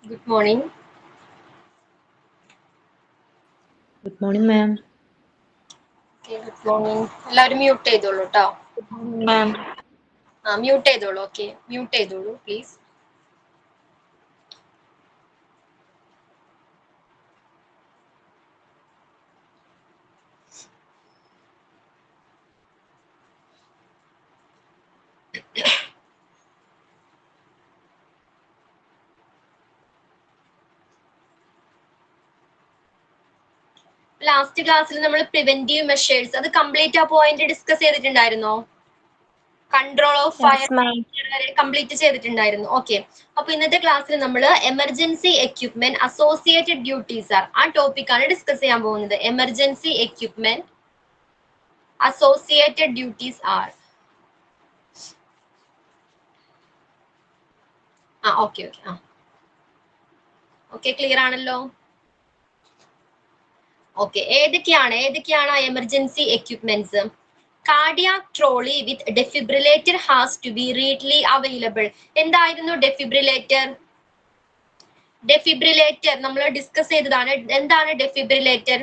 Good morning. Good morning, ma'am. Okay, good morning. എല്ലാവരും mute ചെയ്തോളൂ കേട്ടോ. Good morning, ma'am. മ്യൂട്ട് ചെയ്തോളൂ. Okay, mute ചെയ്തോളൂ പ്ലീസ്. ലാസ്റ്റ് ക്ലാസ്സിൽ നമ്മൾ പ്രിവെന്റീവ് മെഷേഴ്സ് അത് കംപ്ലീറ്റ് ആ പോയിന്റ് ഡിസ്കസ് ചെയ്തിട്ടുണ്ടായിരുന്നോ? Control of Yes, fire ma'am. വരെ കംപ്ലീറ്റ് ചെയ്തിട്ടുണ്ടായിരുന്നു. ഓക്കെ, അപ്പൊ ഇന്നത്തെ ക്ലാസ്സിൽ നമ്മൾ emergency equipment associated duties are ആ ടോപ്പിക് ആണ് ഡിസ്കസ് ചെയ്യാൻ പോകുന്നത്. Emergency equipment associated duties are. Okay okay okay, clear ആണല്ലോ. ഓക്കെ, ഏതൊക്കെയാണ് emergency equipments? Cardiac trolley with defibrillator has to be readily available. എന്തായിരുന്നു ഡെഫിബ്രിലേറ്റർ? ഡെഫിബ്രിലേറ്റർ നമ്മൾ ഡിസ്കസ് ചെയ്തതാണ്. എന്താണ് ഡെഫിബ്രിലേറ്റർ?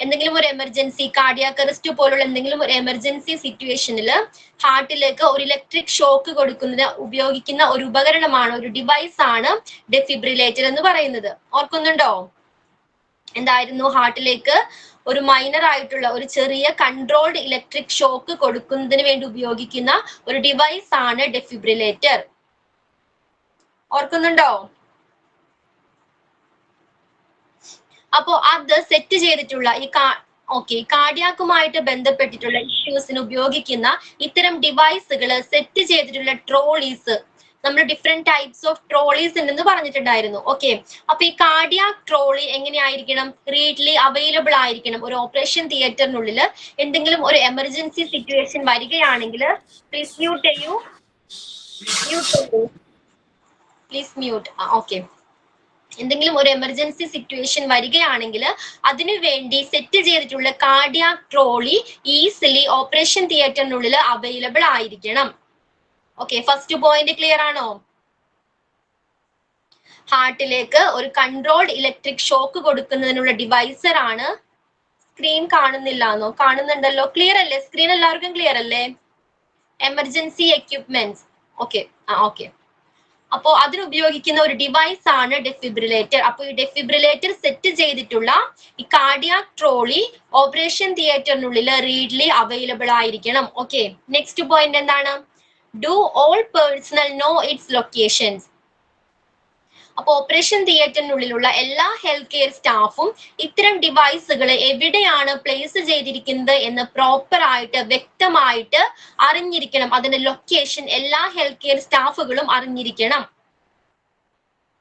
എന്തെങ്കിലും ഒരു എമർജൻസി, കാർഡിയാക് അറസ്റ്റ് പോലുള്ള എന്തെങ്കിലും ഒരു എമർജൻസി സിറ്റുവേഷനിൽ ഹാർട്ടിലേക്ക് ഒരു ഇലക്ട്രിക് ഷോക്ക് കൊടുക്കുന്നതിന് ഉപയോഗിക്കുന്ന ഒരു ഉപകരണമാണ്, ഒരു ഡിവൈസ് ആണ് ഡെഫിബ്രിലേറ്റർ എന്ന് പറയുന്നത്. ഓർക്കുന്നുണ്ടോ? എന്തായിരുന്നു? ഹാർട്ടിലേക്ക് ഒരു മൈനർ ആയിട്ടുള്ള ഒരു ചെറിയ കൺട്രോൾഡ് ഇലക്ട്രിക് ഷോക്ക് കൊടുക്കുന്നതിന് വേണ്ടി ഉപയോഗിക്കുന്ന ഒരു ഡിവൈസ് ആണ് ഡെഫിബ്രിലേറ്റർ. ഓർക്കുന്നുണ്ടോ? അപ്പോ അത് സെറ്റ് ചെയ്തിട്ടുള്ള കാർഡിയാക്കുമായിട്ട് ബന്ധപ്പെട്ടിട്ടുള്ള ഇഷ്യൂസിന് ഉപയോഗിക്കുന്ന ഇത്തരം ഡിവൈസുകൾ സെറ്റ് ചെയ്തിട്ടുള്ള ട്രോളീസ്, നമ്മൾ ഡിഫറെന്റ് ടൈപ്സ് ഓഫ് ട്രോളീസ് ഉണ്ടെന്ന് പറഞ്ഞിട്ടുണ്ടായിരുന്നു. ഓക്കെ, അപ്പൊ ഈ കാർഡിയാക് ട്രോളി എങ്ങനെയായിരിക്കണം? റീഡ്ലി അവൈലബിൾ ആയിരിക്കണം. ഒരു ഓപ്പറേഷൻ തിയേറ്ററിനുള്ളിൽ എന്തെങ്കിലും ഒരു എമർജൻസി സിറ്റുവേഷൻ വരികയാണെങ്കിൽ പ്ലീസ് മ്യൂട്ട് ചെയ്യൂ, പ്ലീസ് മ്യൂട്ട്. ഓക്കെ, എന്തെങ്കിലും ഒരു എമർജൻസി സിറ്റുവേഷൻ വരികയാണെങ്കിൽ അതിനു വേണ്ടി സെറ്റ് ചെയ്തിട്ടുള്ള കാർഡിയാക് ട്രോളി ഈസിലി ഓപ്പറേഷൻ തിയേറ്ററിനുള്ളിൽ അവൈലബിൾ ആയിരിക്കണം. ഓക്കെ, ഫസ്റ്റ് പോയിന്റ് ക്ലിയർ ആണോ? ഹാർട്ടിലേക്ക് ഒരു കൺട്രോൾഡ് ഇലക്ട്രിക് ഷോക്ക് കൊടുക്കുന്നതിനുള്ള ഡിവൈസർ ആണ്. സ്ക്രീൻ കാണുന്നില്ലാന്നോ? കാണുന്നുണ്ടല്ലോ. ക്ലിയർ അല്ലേ? സ്ക്രീൻ എല്ലാവർക്കും ക്ലിയർ അല്ലേ? Emergency equipments. Okay, okay. അപ്പോ അതിനുപയോഗിക്കുന്ന ഒരു ഡിവൈസ് ആണ് ഡെഫിബ്രിലേറ്റർ. അപ്പൊ ഈ ഡെഫിബ്രിലേറ്റർ സെറ്റ് ചെയ്തിട്ടുള്ള ഈ കാർഡിയാക് ട്രോളി ഓപ്പറേഷൻ തിയേറ്ററിനുള്ളിൽ റീഡ്ലി അവൈലബിൾ ആയിരിക്കണം. ഓക്കെ, നെക്സ്റ്റ് പോയിന്റ് എന്താണ്? Do all personnel know its locations. അപ്പൊ ഓപ്പറേഷൻ തിയേറ്ററിനുള്ളിലുള്ള എല്ലാ ഹെൽത്ത് കെയർ സ്റ്റാഫും ഇത്തരം ഡിവൈസുകൾ എവിടെയാണ് പ്ലേസ് ചെയ്തിരിക്കുന്നത് എന്ന് പ്രോപ്പർ ആയിട്ട് വ്യക്തമായിട്ട് അറിഞ്ഞിരിക്കണം. അതിന്റെ ലൊക്കേഷൻ എല്ലാ ഹെൽത്ത് കെയർ സ്റ്റാഫുകളും അറിഞ്ഞിരിക്കണം.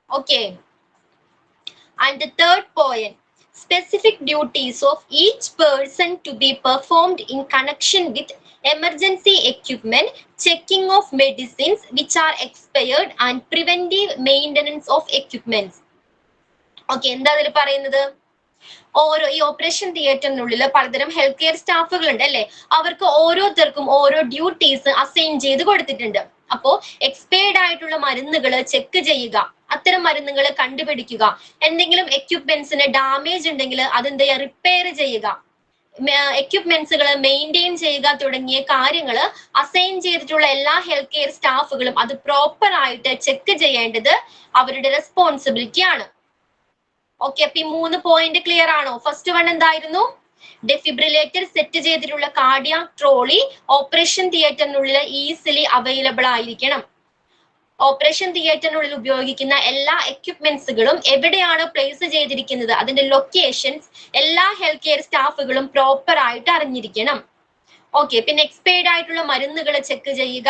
Okay, and the third point, specific duties of each person to be performed in connection with emergency equipment, checking of medicines which are expired and preventive maintenance of equipments. Okay, എന്താ അതിൽ പറയുന്നത്? ഓരോ ഈ operation തിയേറ്ററിനുള്ളിൽ പലതരം health care സ്റ്റാഫുകൾ ഉണ്ട് അല്ലെ? അവർക്ക് ഓരോരുത്തർക്കും ഓരോ ഡ്യൂട്ടീസ് അസൈൻ ചെയ്ത് കൊടുത്തിട്ടുണ്ട്. അപ്പോ എക്സ്പയർഡ് ആയിട്ടുള്ള മരുന്നുകൾ ചെക്ക് ചെയ്യുക, അത്തരം മരുന്നുകൾ കണ്ടുപിടിക്കുക, എന്തെങ്കിലും എക്യുപ്മെന്റ്സിന് ഡാമേജ് ഉണ്ടെങ്കിൽ അതെന്ത് ചെയ്യുക? റിപ്പയർ ചെയ്യുക, എക്യുപ്മെന്റ്സുകൾ മെയിൻറ്റെയിൻ ചെയ്യുക തുടങ്ങിയ കാര്യങ്ങൾ അസൈൻ ചെയ്തിട്ടുള്ള എല്ലാ ഹെൽത്ത് കെയർ സ്റ്റാഫുകളും അത് പ്രോപ്പർ ആയിട്ട് ചെക്ക് ചെയ്യേണ്ടത് അവരുടെ റെസ്പോൺസിബിലിറ്റി ആണ്. ഓക്കെ, അപ്പൊ ഈ 3 പോയിന്റ് ക്ലിയർ ആണോ? ഫസ്റ്റ് വൺ എന്തായിരുന്നു? ഡെഫിബ്രിലേറ്റർ സെറ്റ് ചെയ്തിട്ടുള്ള കാർഡിയാക് ട്രോളി ഓപ്പറേഷൻ തിയേറ്ററിനുള്ളിൽ ഈസിലി അവൈലബിൾ ആയിരിക്കണം. ഓപ്പറേഷൻ തിയേറ്ററിനുള്ളിൽ ഉപയോഗിക്കുന്ന എല്ലാ എക്യുപ്മെന്റ്സുകളും എവിടെയാണ് പ്ലേസ് ചെയ്തിരിക്കുന്നത്, അതിന്റെ ലൊക്കേഷൻസ് എല്ലാ ഹെൽത്ത് കെയർ സ്റ്റാഫുകളും പ്രോപ്പർ ആയിട്ട് അറിഞ്ഞിരിക്കണം. ഓക്കെ, പിന്നെ എക്സ്പയർഡ് ആയിട്ടുള്ള മരുന്നുകൾ ചെക്ക് ചെയ്യുക,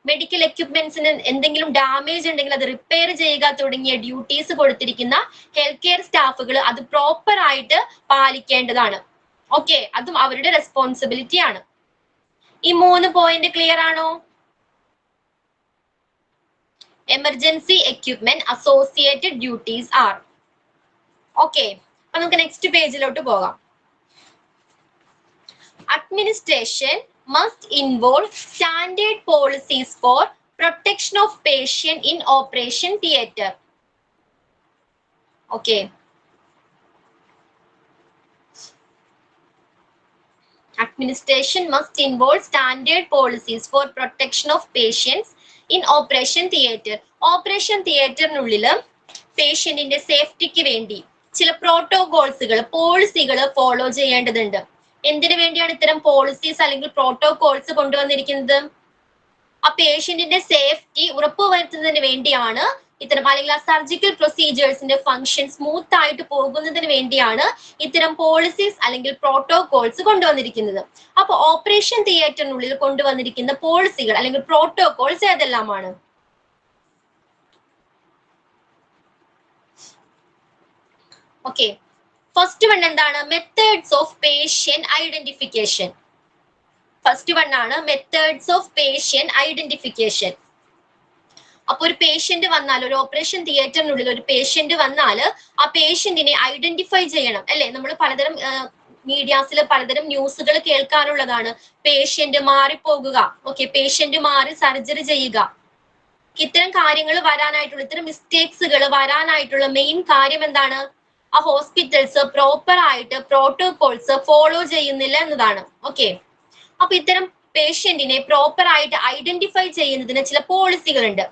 മെഡിക്കൽ എക്യുപ്മെന്റ്സിന് എന്തെങ്കിലും ഡാമേജ് ഉണ്ടെങ്കിൽ അത് റിപ്പയർ ചെയ്യുക തുടങ്ങിയ ഡ്യൂട്ടീസ് കൊടുത്തിരിക്കുന്ന ഹെൽത്ത് കെയർ സ്റ്റാഫുകൾ അത് പ്രോപ്പർ ആയിട്ട് പാലിക്കേണ്ടതാണ്. ഓക്കെ, അതും അവരുടെ റെസ്പോൺസിബിലിറ്റി ആണ്. ഈ 3 പോയിന്റ് ക്ലിയർ ആണോ? Emergency equipment associated duties are. Okay, അപ്പൊ നമുക്ക് നെക്സ്റ്റ് പേജിലോട്ട് പോകാം. Administration must involve standard policies for protection of patient in operation theatre. Okay, administration must involve standard policies for protection of patients in operation theatre. Operation തിയേറ്ററിനുള്ളിൽ പേഷ്യന്റിന്റെ സേഫ്റ്റിക്ക് വേണ്ടി ചില പ്രോട്ടോകോൾസുകൾ, പോളിസികൾ follow ചെയ്യേണ്ടതുണ്ട്. എന്തിനു വേണ്ടിയാണ് ഇത്തരം പോളിസീസ് അല്ലെങ്കിൽ പ്രോട്ടോകോൾസ് കൊണ്ടുവന്നിരിക്കുന്നത്? ആ പേഷ്യന്റിന്റെ സേഫ്റ്റി ഉറപ്പുവരുത്തുന്നതിന് വേണ്ടിയാണ് ഇത്തരം, അല്ലെങ്കിൽ ആ സർജിക്കൽ പ്രൊസീജിയേഴ്സിന്റെ ഫംഗ്ഷൻ സ്മൂത്ത് ആയിട്ട് പോകുന്നതിന് വേണ്ടിയാണ് ഇത്തരം പോളിസീസ് അല്ലെങ്കിൽ പ്രോട്ടോകോൾസ് കൊണ്ടുവന്നിരിക്കുന്നത്. അപ്പൊ ഓപ്പറേഷൻ തിയേറ്ററിനുള്ളിൽ കൊണ്ടുവന്നിരിക്കുന്ന പോളിസികൾ അല്ലെങ്കിൽ പ്രോട്ടോകോൾസ് ഏതെല്ലാമാണ്? ഓക്കെ, ഫസ്റ്റ് വൺ എന്താണ്? Methods of patient identification. First one ആണ് മെത്തേഡ്സ് ഓഫ് പേഷ്യന്റ് ഐഡന്റിഫിക്കേഷൻ. അപ്പൊ ഒരു പേഷ്യന്റ് വന്നാൽ, ഒരു ഓപ്പറേഷൻ തിയേറ്ററിനുള്ളിൽ ഒരു പേഷ്യന്റ് വന്നാൽ ആ പേഷ്യന്റിനെ ഐഡന്റിഫൈ ചെയ്യണം അല്ലെ? നമ്മൾ പലതരം മീഡിയാസിൽ പലതരം ന്യൂസുകൾ കേൾക്കാറുള്ളതാണ്. പേഷ്യന്റ് മാറിപ്പോകുക, ഓക്കെ, പേഷ്യന്റ് മാറി സർജറി ചെയ്യുക. ഇത്തരം കാര്യങ്ങൾ വരാനായിട്ടുള്ള, ഇത്തരം മിസ്റ്റേക്സുകൾ വരാനായിട്ടുള്ള മെയിൻ കാര്യം എന്താണ്? ആ ഹോസ്പിറ്റൽസ് പ്രോപ്പർ ആയിട്ട് പ്രോട്ടോകോൾസ് ഫോളോ ചെയ്യുന്നില്ല എന്നതാണ്. ഓക്കെ, അപ്പൊ ഇത്തരം പേഷ്യന്റിനെ പ്രോപ്പർ ആയിട്ട് ഐഡന്റിഫൈ ചെയ്യുന്നതിന് ചില പോളിസികൾ ഉണ്ട്.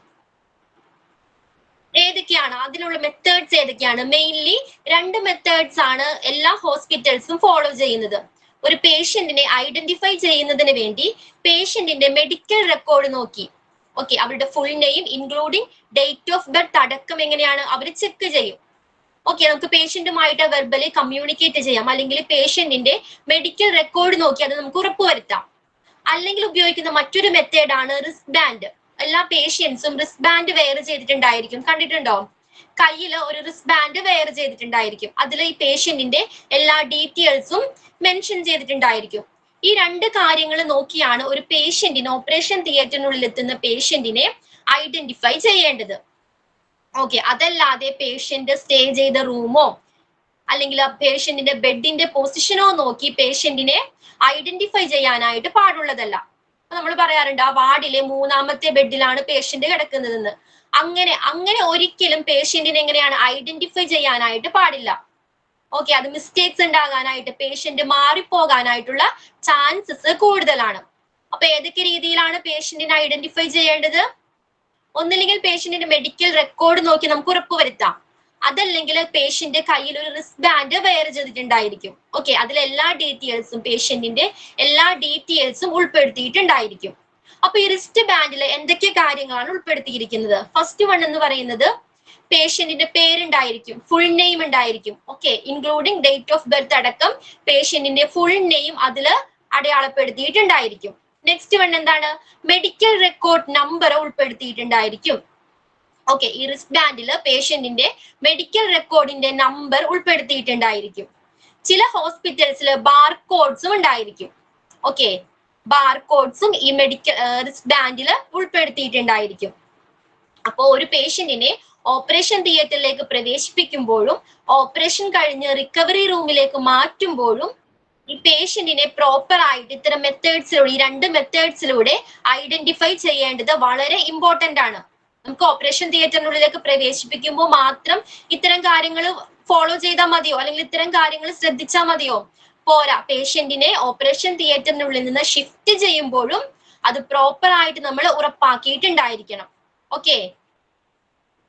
ഏതൊക്കെയാണ് അതിനുള്ള മെത്തേഡ്സ്? ഏതൊക്കെയാണ്? മെയിൻലി 2 മെത്തേഡ്സ് ആണ് എല്ലാ ഹോസ്പിറ്റൽസും ഫോളോ ചെയ്യുന്നത്. ഒരു പേഷ്യന്റിനെ ഐഡന്റിഫൈ ചെയ്യുന്നതിന് വേണ്ടി പേഷ്യന്റിന്റെ മെഡിക്കൽ റെക്കോർഡ് നോക്കി, ഓക്കെ, അവരുടെ full name including date of birth അടക്കം എങ്ങനെയാണ് അവർ ചെക്ക് ചെയ്യും. ഓക്കെ, നമുക്ക് പേഷ്യന്റുമായിട്ട് വെർബലി കമ്മ്യൂണിക്കേറ്റ് ചെയ്യാം, അല്ലെങ്കിൽ പേഷ്യന്റിന്റെ മെഡിക്കൽ റെക്കോർഡ് നോക്കി അത് നമുക്ക് ഉറപ്പുവരുത്താം. അല്ലെങ്കിൽ ഉപയോഗിക്കുന്ന മറ്റൊരു മെത്തേഡാണ് റിസ്റ്റ് ബാൻഡ്. എല്ലാ പേഷ്യൻസും റിസ്റ്റ് ബാൻഡ് വെയർ ചെയ്തിട്ടുണ്ടായിരിക്കും, കണ്ടിട്ടുണ്ടോ? കയ്യിൽ ഒരു റിസ്റ്റ് ബാൻഡ് വെയർ ചെയ്തിട്ടുണ്ടായിരിക്കും, അതിൽ ഈ പേഷ്യന്റിന്റെ എല്ലാ ഡീറ്റെയിൽസും മെൻഷൻ ചെയ്തിട്ടുണ്ടായിരിക്കും. ഈ 2 കാര്യങ്ങൾ നോക്കിയാണ് ഒരു പേഷ്യന്റിനെ, ഓപ്പറേഷൻ തിയേറ്ററിനുള്ളിൽ എത്തുന്ന പേഷ്യന്റിനെ ഐഡന്റിഫൈ ചെയ്യേണ്ടത്. ഓക്കെ, അതല്ലാതെ പേഷ്യന്റ് സ്റ്റേ ചെയ്ത റൂമോ അല്ലെങ്കിൽ ആ പേഷ്യന്റിന്റെ ബെഡിന്റെ പൊസിഷനോ നോക്കി പേഷ്യന്റിനെ ഐഡന്റിഫൈ ചെയ്യാനായിട്ട് പാടുള്ളതല്ല. നമ്മൾ പറയാറുണ്ട് ആ വാർഡിലെ 3ാമത്തെ ബെഡിലാണ് പേഷ്യന്റ് കിടക്കുന്നതെന്ന്. അങ്ങനെ ഒരിക്കലും പേഷ്യന്റിനെ എങ്ങനെയാണ് ഐഡന്റിഫൈ ചെയ്യാനായിട്ട് പാടില്ല. ഓക്കെ, അത് മിസ്റ്റേക്സ് ഉണ്ടാകാനായിട്ട്, പേഷ്യന്റ് മാറിപ്പോകാനായിട്ടുള്ള ചാൻസസ് കൂടുതലാണ്. അപ്പൊ ഏതൊക്കെ രീതിയിലാണ് പേഷ്യന്റിനെ ഐഡന്റിഫൈ ചെയ്യേണ്ടത്? ഒന്നില്ലെങ്കിൽ പേഷ്യന്റിന്റെ മെഡിക്കൽ റെക്കോർഡ് നോക്കി നമുക്ക് ഉറപ്പുവരുത്താം, അതല്ലെങ്കിൽ പേഷ്യന്റ് കയ്യിൽ ഒരു റിസ്റ്റ് ബാൻഡ് വെയർ ചെയ്തിട്ടുണ്ടായിരിക്കും. ഓക്കെ, അതിലെല്ലാ ഡീറ്റെയിൽസും, പേഷ്യന്റിന്റെ എല്ലാ ഡീറ്റെയിൽസും ഉൾപ്പെടുത്തിയിട്ടുണ്ടായിരിക്കും. അപ്പൊ ഈ റിസ്റ്റ് ബാൻഡിൽ എന്തൊക്കെ കാര്യങ്ങളാണ് ഉൾപ്പെടുത്തിയിരിക്കുന്നത്? ഫസ്റ്റ് വൺ എന്ന് പറയുന്നത് പേഷ്യന്റിന്റെ പേരുണ്ടായിരിക്കും, ഫുൾ നെയിം ഉണ്ടായിരിക്കും, okay, including date of birth അടക്കം പേഷ്യന്റിന്റെ ഫുൾ നെയിം അതിൽ അടയാളപ്പെടുത്തിയിട്ടുണ്ടായിരിക്കും. നെക്സ്റ്റ് വൺ എന്താണ്? മെഡിക്കൽ റെക്കോർഡ് നമ്പർ ഉൾപ്പെടുത്തിയിട്ടുണ്ടായിരിക്കും. ഓക്കെ, ഈ റിസ്റ്റ് ബാൻഡിൽ പേഷ്യന്റിന്റെ മെഡിക്കൽ റെക്കോർഡിന്റെ നമ്പർ ഉൾപ്പെടുത്തിയിട്ടുണ്ടായിരിക്കും. ചില ഹോസ്പിറ്റൽസിൽ ബാർകോഡ്സും ഉണ്ടായിരിക്കും. ഓക്കെ, ബാർകോഡ്സും ഈ മെഡിക്കൽ റിസ്റ്റ് ബാൻഡിൽ ഉൾപ്പെടുത്തിയിട്ടുണ്ടായിരിക്കും. അപ്പോൾ ഒരു പേഷ്യന്റിനെ ഓപ്പറേഷൻ തിയേറ്ററിലേക്ക് പ്രവേശിപ്പിക്കുമ്പോഴും ഓപ്പറേഷൻ കഴിഞ്ഞ് റിക്കവറി റൂമിലേക്ക് മാറ്റുമ്പോഴും ഈ പേഷ്യന്റിനെ പ്രോപ്പർ ആയിട്ട് ഇത്തരം മെത്തേഡ്സിലൂടെ, ഈ 2 മെത്തേഡ്സിലൂടെ ഐഡന്റിഫൈ ചെയ്യേണ്ടത് വളരെ ഇമ്പോർട്ടന്റ് ആണ്. നമുക്ക് ഓപ്പറേഷൻ തിയേറ്ററിനുള്ളിലേക്ക് പ്രവേശിപ്പിക്കുമ്പോൾ മാത്രം ഇത്തരം കാര്യങ്ങൾ ഫോളോ ചെയ്താൽ മതിയോ, അല്ലെങ്കിൽ ഇത്തരം കാര്യങ്ങൾ ശ്രദ്ധിച്ചാൽ മതിയോ? പോരാ, പേഷ്യന്റിനെ ഓപ്പറേഷൻ തിയേറ്ററിനുള്ളിൽ നിന്ന് ഷിഫ്റ്റ് ചെയ്യുമ്പോഴും അത് പ്രോപ്പർ ആയിട്ട് നമ്മൾ ഉറപ്പാക്കിയിട്ടുണ്ടായിരിക്കണം. ഓക്കെ,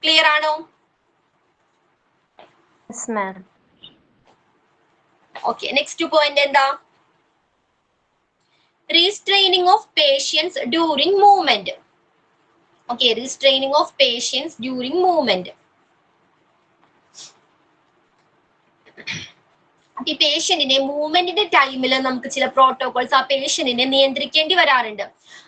ക്ലിയർ ആണോ? Yes, ma'am. Okay, next point എന്താ? Restraining of patients during movement. Okay, restraining of patients during movement. ഈ പേഷ്യന്റിനെ മൂവ്മെന്റിന്റെ ടൈമിൽ നമുക്ക് ചില പ്രോട്ടോകോൾസ് ആ പേഷ്യന്റിനെ നിയന്ത്രിക്കേണ്ടി വരാറുണ്ട്.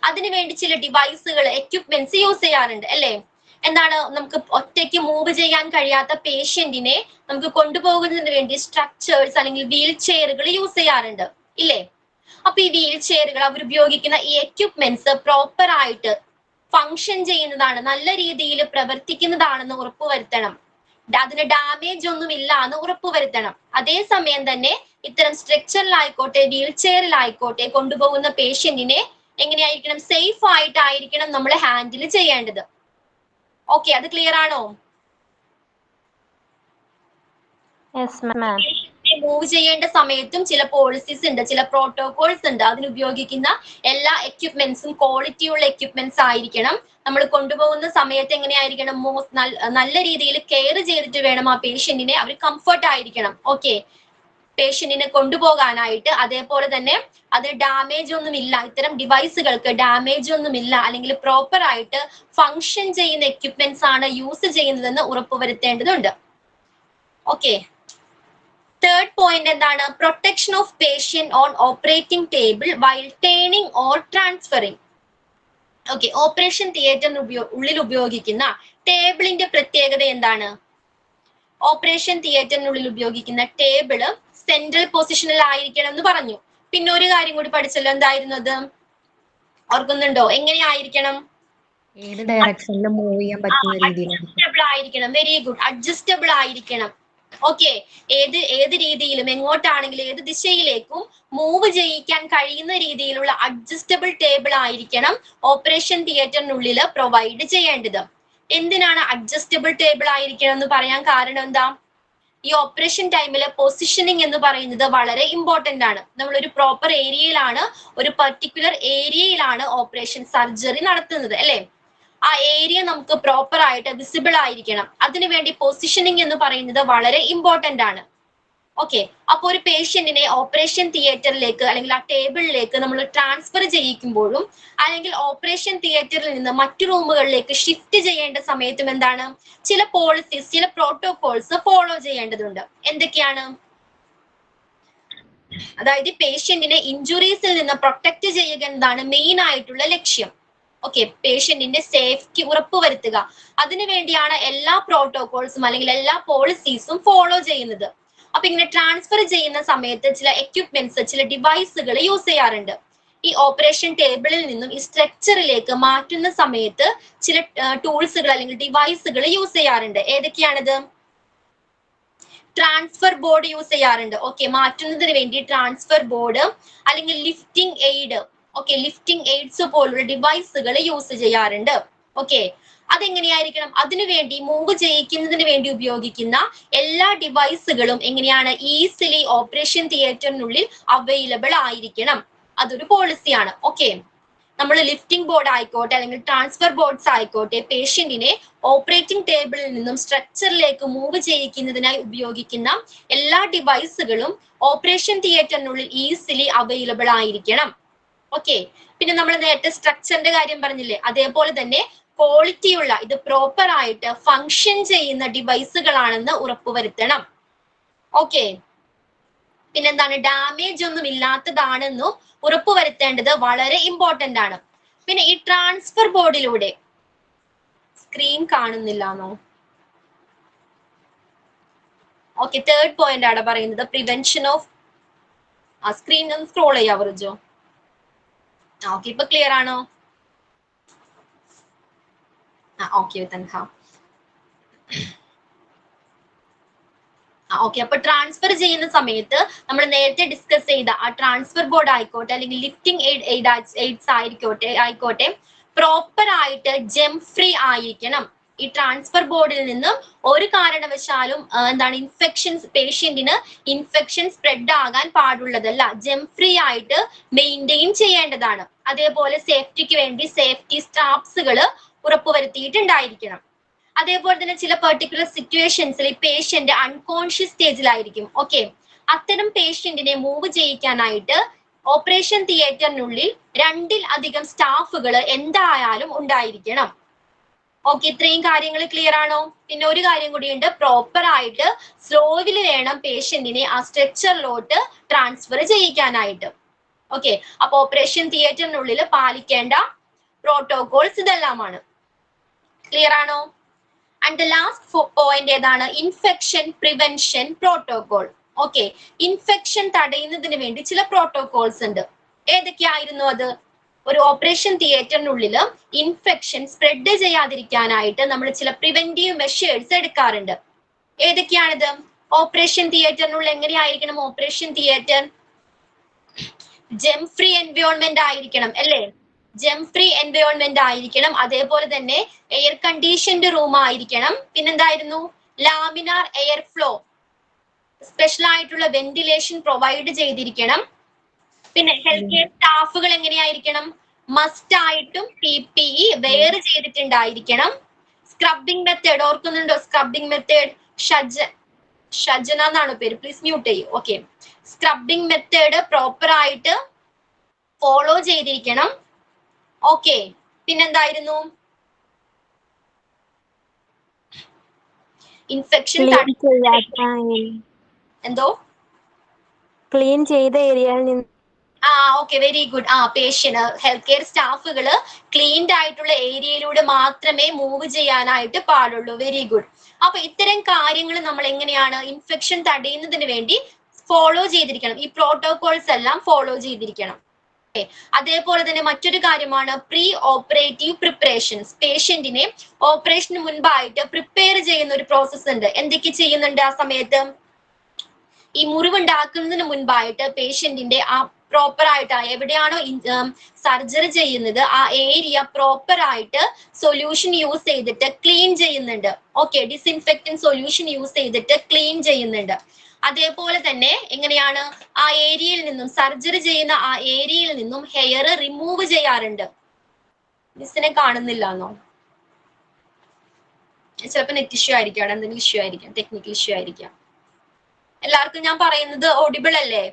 അതിനുവേണ്ടി ചില ഡിവൈസുകൾ, എക്യുപ്മെന്റ്സ് യൂസ് ചെയ്യാറുണ്ട് അല്ലേ? എന്താണ്? നമുക്ക് ഒറ്റയ്ക്ക് മൂവ് ചെയ്യാൻ കഴിയാത്ത പേഷ്യന്റിനെ നമുക്ക് കൊണ്ടുപോകുന്നതിന് വേണ്ടി സ്ട്രക്ചേഴ്സ് അല്ലെങ്കിൽ വീൽ ചെയറുകൾ യൂസ് ചെയ്യാറുണ്ട് ഇല്ലേ? അപ്പൊ ഈ വീൽ ചെയറുകൾ അവർ ഉപയോഗിക്കുന്ന ഈ എക്യുപ്മെന്റ്സ് പ്രോപ്പർ ആയിട്ട് ഫങ്ഷൻ ചെയ്യുന്നതാണ്, നല്ല രീതിയിൽ പ്രവർത്തിക്കുന്നതാണെന്ന് ഉറപ്പുവരുത്തണം. അതിന് ഡാമേജ് ഒന്നും ഇല്ല എന്ന് ഉറപ്പുവരുത്തണം. അതേസമയം തന്നെ ഇത്തരം സ്ട്രക്ചറിലായിക്കോട്ടെ വീൽ ചെയറിലായിക്കോട്ടെ കൊണ്ടുപോകുന്ന പേഷ്യന്റിനെ എങ്ങനെയായിരിക്കണം? സേഫ് ആയിട്ടായിരിക്കണം നമ്മൾ ഹാൻഡിൽ ചെയ്യേണ്ടത്. ഓക്കെ, അത് ക്ലിയർ ആണോ? Yes, ma'am. മൂവ് ചെയ്യേണ്ട സമയത്തും ചില പോളിസീസ് ഉണ്ട്, ചില പ്രോട്ടോകോൾസ് ഉണ്ട്. അതിന് ഉപയോഗിക്കുന്ന എല്ലാ എക്യുപ്മെന്റ്സും ക്വാളിറ്റിയുള്ള എക്യുപ്മെന്റ്സ് ആയിരിക്കണം. നമ്മൾ കൊണ്ടുപോകുന്ന സമയത്ത് എങ്ങനെയായിരിക്കണം, നല്ല രീതിയിൽ കെയർ ചെയ്തിട്ട് വേണം ആ പേഷ്യന്റിനെ, അവർ കംഫർട്ട് ആയിരിക്കണം. ഓക്കെ, പേഷ്യന്റിനെ കൊണ്ടുപോകാനായിട്ട്. അതേപോലെ തന്നെ അത് ഡാമേജ് ഒന്നുമില്ല, ഇത്തരം ഡിവൈസുകൾക്ക് ഡാമേജ് ഒന്നുമില്ല, അല്ലെങ്കിൽ പ്രോപ്പർ ആയിട്ട് ഫങ്ഷൻ ചെയ്യുന്ന എക്യുപ്മെന്റ്സ് ആണ് യൂസ് ചെയ്യുന്നതെന്ന് ഉറപ്പുവരുത്തേണ്ടതുണ്ട്. ഓക്കെ, തേർഡ് പോയിന്റ് എന്താണ്? Protection of patient on operating table while turning or transferring. Okay, operation തിയേറ്ററിന് ഉള്ളിൽ ഉപയോഗിക്കുന്ന ടേബിളിന്റെ പ്രത്യേകത എന്താണ്? ഓപ്പറേഷൻ തിയേറ്ററിനുള്ളിൽ ഉപയോഗിക്കുന്ന ടേബിള് സെൻട്രൽ പൊസിഷനിൽ ആയിരിക്കണം എന്ന് പറഞ്ഞു. പിന്നെ ഒരു കാര്യം കൂടി പഠിച്ചല്ലോ, എന്തായിരുന്നു അത്? ഓർക്കുന്നുണ്ടോ? എങ്ങനെയായിരിക്കണം? ഏത് ഡയറക്ഷനിൽ മൂവ് ചെയ്യാൻ പറ്റുന്ന രീതിയിലാണ്. അഡ്ജസ്റ്റബിൾ ആയിരിക്കണം. വെരി ഗുഡ്, അഡ്ജസ്റ്റബിൾ ആയിരിക്കണം. ഓക്കെ, ഏത് രീതിയിലും എങ്ങോട്ടാണെങ്കിലും ഏത് ദിശയിലേക്കും മൂവ് ചെയ്യിക്കാൻ കഴിയുന്ന രീതിയിലുള്ള അഡ്ജസ്റ്റബിൾ ടേബിൾ ആയിരിക്കണം ഓപ്പറേഷൻ തിയേറ്ററിനുള്ളിൽ പ്രൊവൈഡ് ചെയ്യേണ്ടത്. എന്തിനാണ് അഡ്ജസ്റ്റബിൾ ടേബിൾ ആയിരിക്കണം എന്ന് പറയാൻ കാരണം എന്താ? ഈ ഓപ്പറേഷൻ ടൈമില് പൊസിഷനിങ് എന്ന് പറയുന്നത് വളരെ ഇമ്പോർട്ടന്റ് ആണ്. നമ്മൾ ഒരു പ്രോപ്പർ ഏരിയയിലാണ്, ഒരു പെർട്ടിക്കുലർ ഏരിയയിലാണ് ഓപ്പറേഷൻ സർജറി നടത്തുന്നത് അല്ലെ? ആ ഏരിയ നമുക്ക് പ്രോപ്പർ ആയിട്ട് വിസിബിൾ ആയിരിക്കണം. അതിനുവേണ്ടി പൊസിഷനിങ് എന്ന് പറയുന്നത് വളരെ ഇമ്പോർട്ടന്റ് ആണ്. ഓക്കെ, അപ്പൊ ഒരു പേഷ്യന്റിനെ ഓപ്പറേഷൻ തിയേറ്ററിലേക്ക് അല്ലെങ്കിൽ ആ ടേബിളിലേക്ക് നമ്മൾ ട്രാൻസ്ഫർ ചെയ്യിക്കുമ്പോഴും അല്ലെങ്കിൽ ഓപ്പറേഷൻ തിയേറ്ററിൽ നിന്ന് മറ്റു റൂമുകളിലേക്ക് ഷിഫ്റ്റ് ചെയ്യേണ്ട സമയത്തും എന്താണ്, ചില പോളിസീസ്, ചില പ്രോട്ടോകോൾസ് ഫോളോ ചെയ്യേണ്ടതുണ്ട്. എന്തൊക്കെയാണ്? അതായത് പേഷ്യന്റിനെ ഇഞ്ചുറീസിൽ നിന്ന് പ്രൊട്ടക്ട് ചെയ്യുക എന്നതാണ് മെയിൻ ആയിട്ടുള്ള ലക്ഷ്യം. ഓക്കെ, പേഷ്യന്റിന്റെ സേഫ്റ്റി ഉറപ്പുവരുത്തുക. അതിനുവേണ്ടിയാണ് എല്ലാ പ്രോട്ടോകോൾസും അല്ലെങ്കിൽ എല്ലാ പോളിസീസും ഫോളോ ചെയ്യുന്നത്. അപ്പൊ ഇങ്ങനെ ട്രാൻസ്ഫർ ചെയ്യുന്ന സമയത്ത് ചില എക്യുപ്മെന്റ്സ്, ചില ഡിവൈസുകൾ യൂസ് ചെയ്യാറുണ്ട്. ഈ ഓപ്പറേഷൻ ടേബിളിൽ നിന്നും ഈ സ്ട്രക്ചറിലേക്ക് മാറ്റുന്ന സമയത്ത് ചില ടൂൾസുകൾ അല്ലെങ്കിൽ ഡിവൈസുകൾ യൂസ് ചെയ്യാറുണ്ട്. ഏതൊക്കെയാണിത്? ട്രാൻസ്ഫർ ബോർഡ് യൂസ് ചെയ്യാറുണ്ട്. ഓക്കെ, മാറ്റുന്നതിന് വേണ്ടി ട്രാൻസ്ഫർ ബോർഡ് അല്ലെങ്കിൽ lifting aid, okay, lifting AIDS പോലുള്ള ഡിവൈസുകൾ യൂസ് ചെയ്യാറുണ്ട്. ഓക്കെ, അതെങ്ങനെയായിരിക്കണം? അതിനുവേണ്ടി മൂവ് ചെയ്യിക്കുന്നതിന് വേണ്ടി ഉപയോഗിക്കുന്ന എല്ലാ ഡിവൈസുകളും എങ്ങനെയാണ്? ഈസിലി ഓപ്പറേഷൻ തിയേറ്ററിനുള്ളിൽ അവൈലബിൾ ആയിരിക്കണം. അതൊരു പോളിസിയാണ്. ഓക്കെ, നമ്മൾ ലിഫ്റ്റിംഗ് ബോർഡ് ആയിക്കോട്ടെ അല്ലെങ്കിൽ ട്രാൻസ്ഫർ ബോർഡ്സ് ആയിക്കോട്ടെ, പേഷ്യന്റിനെ ഓപ്പറേറ്റിംഗ് ടേബിളിൽ നിന്നും സ്ട്രക്ചറിലേക്ക് മൂവ് ചെയ്യിക്കുന്നതിനായി ഉപയോഗിക്കുന്ന എല്ലാ ഡിവൈസുകളും ഓപ്പറേഷൻ തിയേറ്ററിനുള്ളിൽ ഈസിലി അവൈലബിൾ ആയിരിക്കണം. ഓക്കെ, പിന്നെ നമ്മൾ നേരത്തെ സ്ട്രക്ചറിന്റെ കാര്യം പറഞ്ഞില്ലേ, അതേപോലെ തന്നെ ക്വാളിറ്റിയുള്ള, ഇത് പ്രോപ്പർ ആയിട്ട് ഫങ്ഷൻ ചെയ്യുന്ന ഡിവൈസുകളാണെന്ന് ഉറപ്പുവരുത്തണം. ഓക്കെ, പിന്നെന്താണ്? ഡാമേജ് ഒന്നും ഇല്ലാത്തതാണെന്നും ഉറപ്പുവരുത്തേണ്ടത് വളരെ ഇമ്പോർട്ടന്റ് ആണ്. പിന്നെ ഈ ട്രാൻസ്ഫർ ബോർഡിലൂടെ സ്ക്രീൻ കാണുന്നില്ലാന്നോ? ഓക്കെ, തേർഡ് പോയിന്റ് ആണ് പറയുന്നത് പ്രിവെൻഷൻ ഓഫ്. ആ സ്ക്രീൻ ഒന്ന് സ്ക്രോൾ ചെയ്യാവോ റിജോ? ഓക്കെ, ഇപ്പൊ ക്ലിയർ ആണോ? ഓക്കെ, തൻഹ. ഓക്കെ, അപ്പൊ ട്രാൻസ്ഫർ ചെയ്യുന്ന സമയത്ത് നമ്മൾ നേരത്തെ ഡിസ്കസ് ചെയ്ത ആ ട്രാൻസ്ഫർ ബോർഡ് ആയിക്കോട്ടെ അല്ലെങ്കിൽ ലിഫ്റ്റിംഗ് എയ്ഡ്സ് ആയിക്കോട്ടെ പ്രോപ്പർ ആയിട്ട് ജെം ഫ്രീ ആയിരിക്കണം. ഈ ട്രാൻസ്ഫർ ബോർഡിൽ നിന്ന് ഒരു കാരണവശാലും പേഷ്യന്റിന് ഇൻഫെക്ഷൻ സ്പ്രെഡ് ആകാൻ പാടുള്ളതല്ല. ജെം ഫ്രീ ആയിട്ട് മെയിൻറ്റെയിൻ ചെയ്യേണ്ടതാണ്. അതേപോലെ സേഫ്റ്റിക്ക് വേണ്ടി സേഫ്റ്റി സ്റ്റാഫ്സുകൾ ഉറപ്പുവരുത്തിയിട്ടുണ്ടായിരിക്കണം. അതേപോലെ തന്നെ ചില പെർട്ടിക്കുലർ സിറ്റുവേഷൻസിൽ ഈ പേഷ്യന്റ് അൺകോൺഷ്യസ് സ്റ്റേജിലായിരിക്കും. ഓക്കെ, അത്തരം പേഷ്യന്റിനെ മൂവ് ചെയ്യിക്കാനായിട്ട് ഓപ്പറേഷൻ തിയേറ്ററിനുള്ളിൽ 2ൽ അധികം സ്റ്റാഫുകൾ എന്തായാലും ഉണ്ടായിരിക്കണം. ഓക്കെ, ഇത്രയും കാര്യങ്ങൾ ക്ലിയർ ആണോ? പിന്നെ ഒരു കാര്യം കൂടിയുണ്ട്, പ്രോപ്പർ ആയിട്ട് സ്ലോവിൽ വേണം പേഷ്യന്റിനെ ആ സ്ട്രെച്ചറിലോട്ട് ട്രാൻസ്ഫർ ചെയ്യിക്കാനായിട്ട്. ഓക്കെ, അപ്പൊ ഓപ്പറേഷൻ തിയേറ്ററിനുള്ളിൽ പാലിക്കേണ്ട പ്രോട്ടോകോൾസ് ഇതെല്ലാമാണ്. ക്ലിയർ ആണോ? ആൻഡ് ദ ലാസ്റ്റ് പോയിന്റ് ഏതാണ്? Infection prevention protocol. Okay, infection തടയുന്നതിന് വേണ്ടി ചില പ്രോട്ടോകോൾസ് ഉണ്ട്. ഏതൊക്കെയായിരുന്നു അത്? ഒരു ഓപ്പറേഷൻ തിയേറ്ററിനുള്ളിൽ ഇൻഫെക്ഷൻ സ്പ്രെഡ് ചെയ്യാതിരിക്കാനായിട്ട് നമ്മൾ ചില പ്രിവെന്റീവ് മെഷേഴ്സ് എടുക്കാറുണ്ട്. ഏതൊക്കെയാണിത്? ഓപ്പറേഷൻ തിയേറ്ററിനുള്ളിൽ എങ്ങനെയായിരിക്കണം? Operation theatre germ free environment ആയിരിക്കണം അല്ലേ? ജെം ഫ്രീ എൻവയോൺമെന്റ് ആയിരിക്കണം. അതേപോലെ തന്നെ എയർ കണ്ടീഷൻഡ് റൂം ആയിരിക്കണം. പിന്നെന്തായിരുന്നു? Laminar air flow. സ്പെഷ്യൽ ആയിട്ടുള്ള വെന്റിലേഷൻ പ്രൊവൈഡ് ചെയ്തിരിക്കണം. പിന്നെ ഹെൽത്ത് കെയർ സ്റ്റാഫുകൾ എങ്ങനെയായിരിക്കണം? മസ്റ്റ് ആയിട്ടും PPE വെയർ ചെയ്തിട്ടുണ്ടായിരിക്കണം. സ്ക്രബിംഗ് മെത്തേഡ് ഓർക്കുന്നുണ്ടോ? സ്ക്രബിംഗ് മെത്തേഡ് ഷജന എന്നാണ് പേര്, പ്ലീസ് മ്യൂട്ട് ചെയ്യൂ. ഓക്കെ, സ്ക്രബിംഗ് മെത്തേഡ് പ്രോപ്പർ ആയിട്ട് ഫോളോ ചെയ്തിരിക്കണം. ഓക്കെ, പിന്നെന്തായിരുന്നു? ഇൻഫെക്ഷൻ എന്തോ ക്ലീൻ ചെയ്ത ഏരിയയിൽ നിന്ന് okay, very good. Patient health care സ്റ്റാഫുകൾ ക്ലീൻഡ് ആയിട്ടുള്ള ഏരിയയിലൂടെ മാത്രമേ മൂവ് ചെയ്യാനായിട്ട് പാടുള്ളൂ. Very good. അപ്പൊ ഇത്തരം കാര്യങ്ങൾ നമ്മൾ എങ്ങനെയാണ് ഇൻഫെക്ഷൻ തടയുന്നതിന് വേണ്ടി ഫോളോ ചെയ്തിരിക്കണം. ഈ പ്രോട്ടോകോൾസ് എല്ലാം ഫോളോ ചെയ്തിരിക്കണം. അതേപോലെ തന്നെ മറ്റൊരു കാര്യമാണ് പ്രീ ഓപ്പറേറ്റീവ് പ്രിപ്പറേഷൻസ്. പേഷ്യന്റിനെ ഓപ്പറേഷന് മുൻപായിട്ട് പ്രിപ്പയർ ചെയ്യുന്ന ഒരു പ്രോസസ് ഉണ്ട്. എന്തൊക്കെ ചെയ്യുന്നുണ്ട് ആ സമയത്ത്? ഈ മുറിവുണ്ടാക്കുന്നതിന് മുൻപായിട്ട് പേഷ്യന്റിന്റെ ആ പ്രോപ്പർ ആയിട്ട് എവിടെയാണോ സർജറി ചെയ്യുന്നത് ആ ഏരിയ പ്രോപ്പർ ആയിട്ട് സൊല്യൂഷൻ യൂസ് ചെയ്തിട്ട് ക്ലീൻ ചെയ്യുന്നുണ്ട്. ഓക്കെ, ഡിസിൻഫെക്റ്റന്റ് സൊല്യൂഷൻ യൂസ് ചെയ്തിട്ട് ക്ലീൻ ചെയ്യുന്നുണ്ട്. അതേപോലെ തന്നെ എങ്ങനെയാണ് ആ ഏരിയയിൽ നിന്നും സർജറി ചെയ്യുന്ന ആ ഏരിയയിൽ നിന്നും ഹെയർ റിമൂവ് ചെയ്യാറുണ്ട്. മിസ്സിനെ കാണുന്നില്ല എന്നോ? ചിലപ്പോൾ നെറ്റ് ഇഷ്യൂ ആയിരിക്കാം, അവിടെ എന്തെങ്കിലും ഇഷ്യൂ ആയിരിക്കാം, ടെക്നിക്കൽ ഇഷ്യൂ ആയിരിക്കാം. എല്ലാവർക്കും ഞാൻ പറയുന്നത് ഓഡിബിൾ അല്ലേ?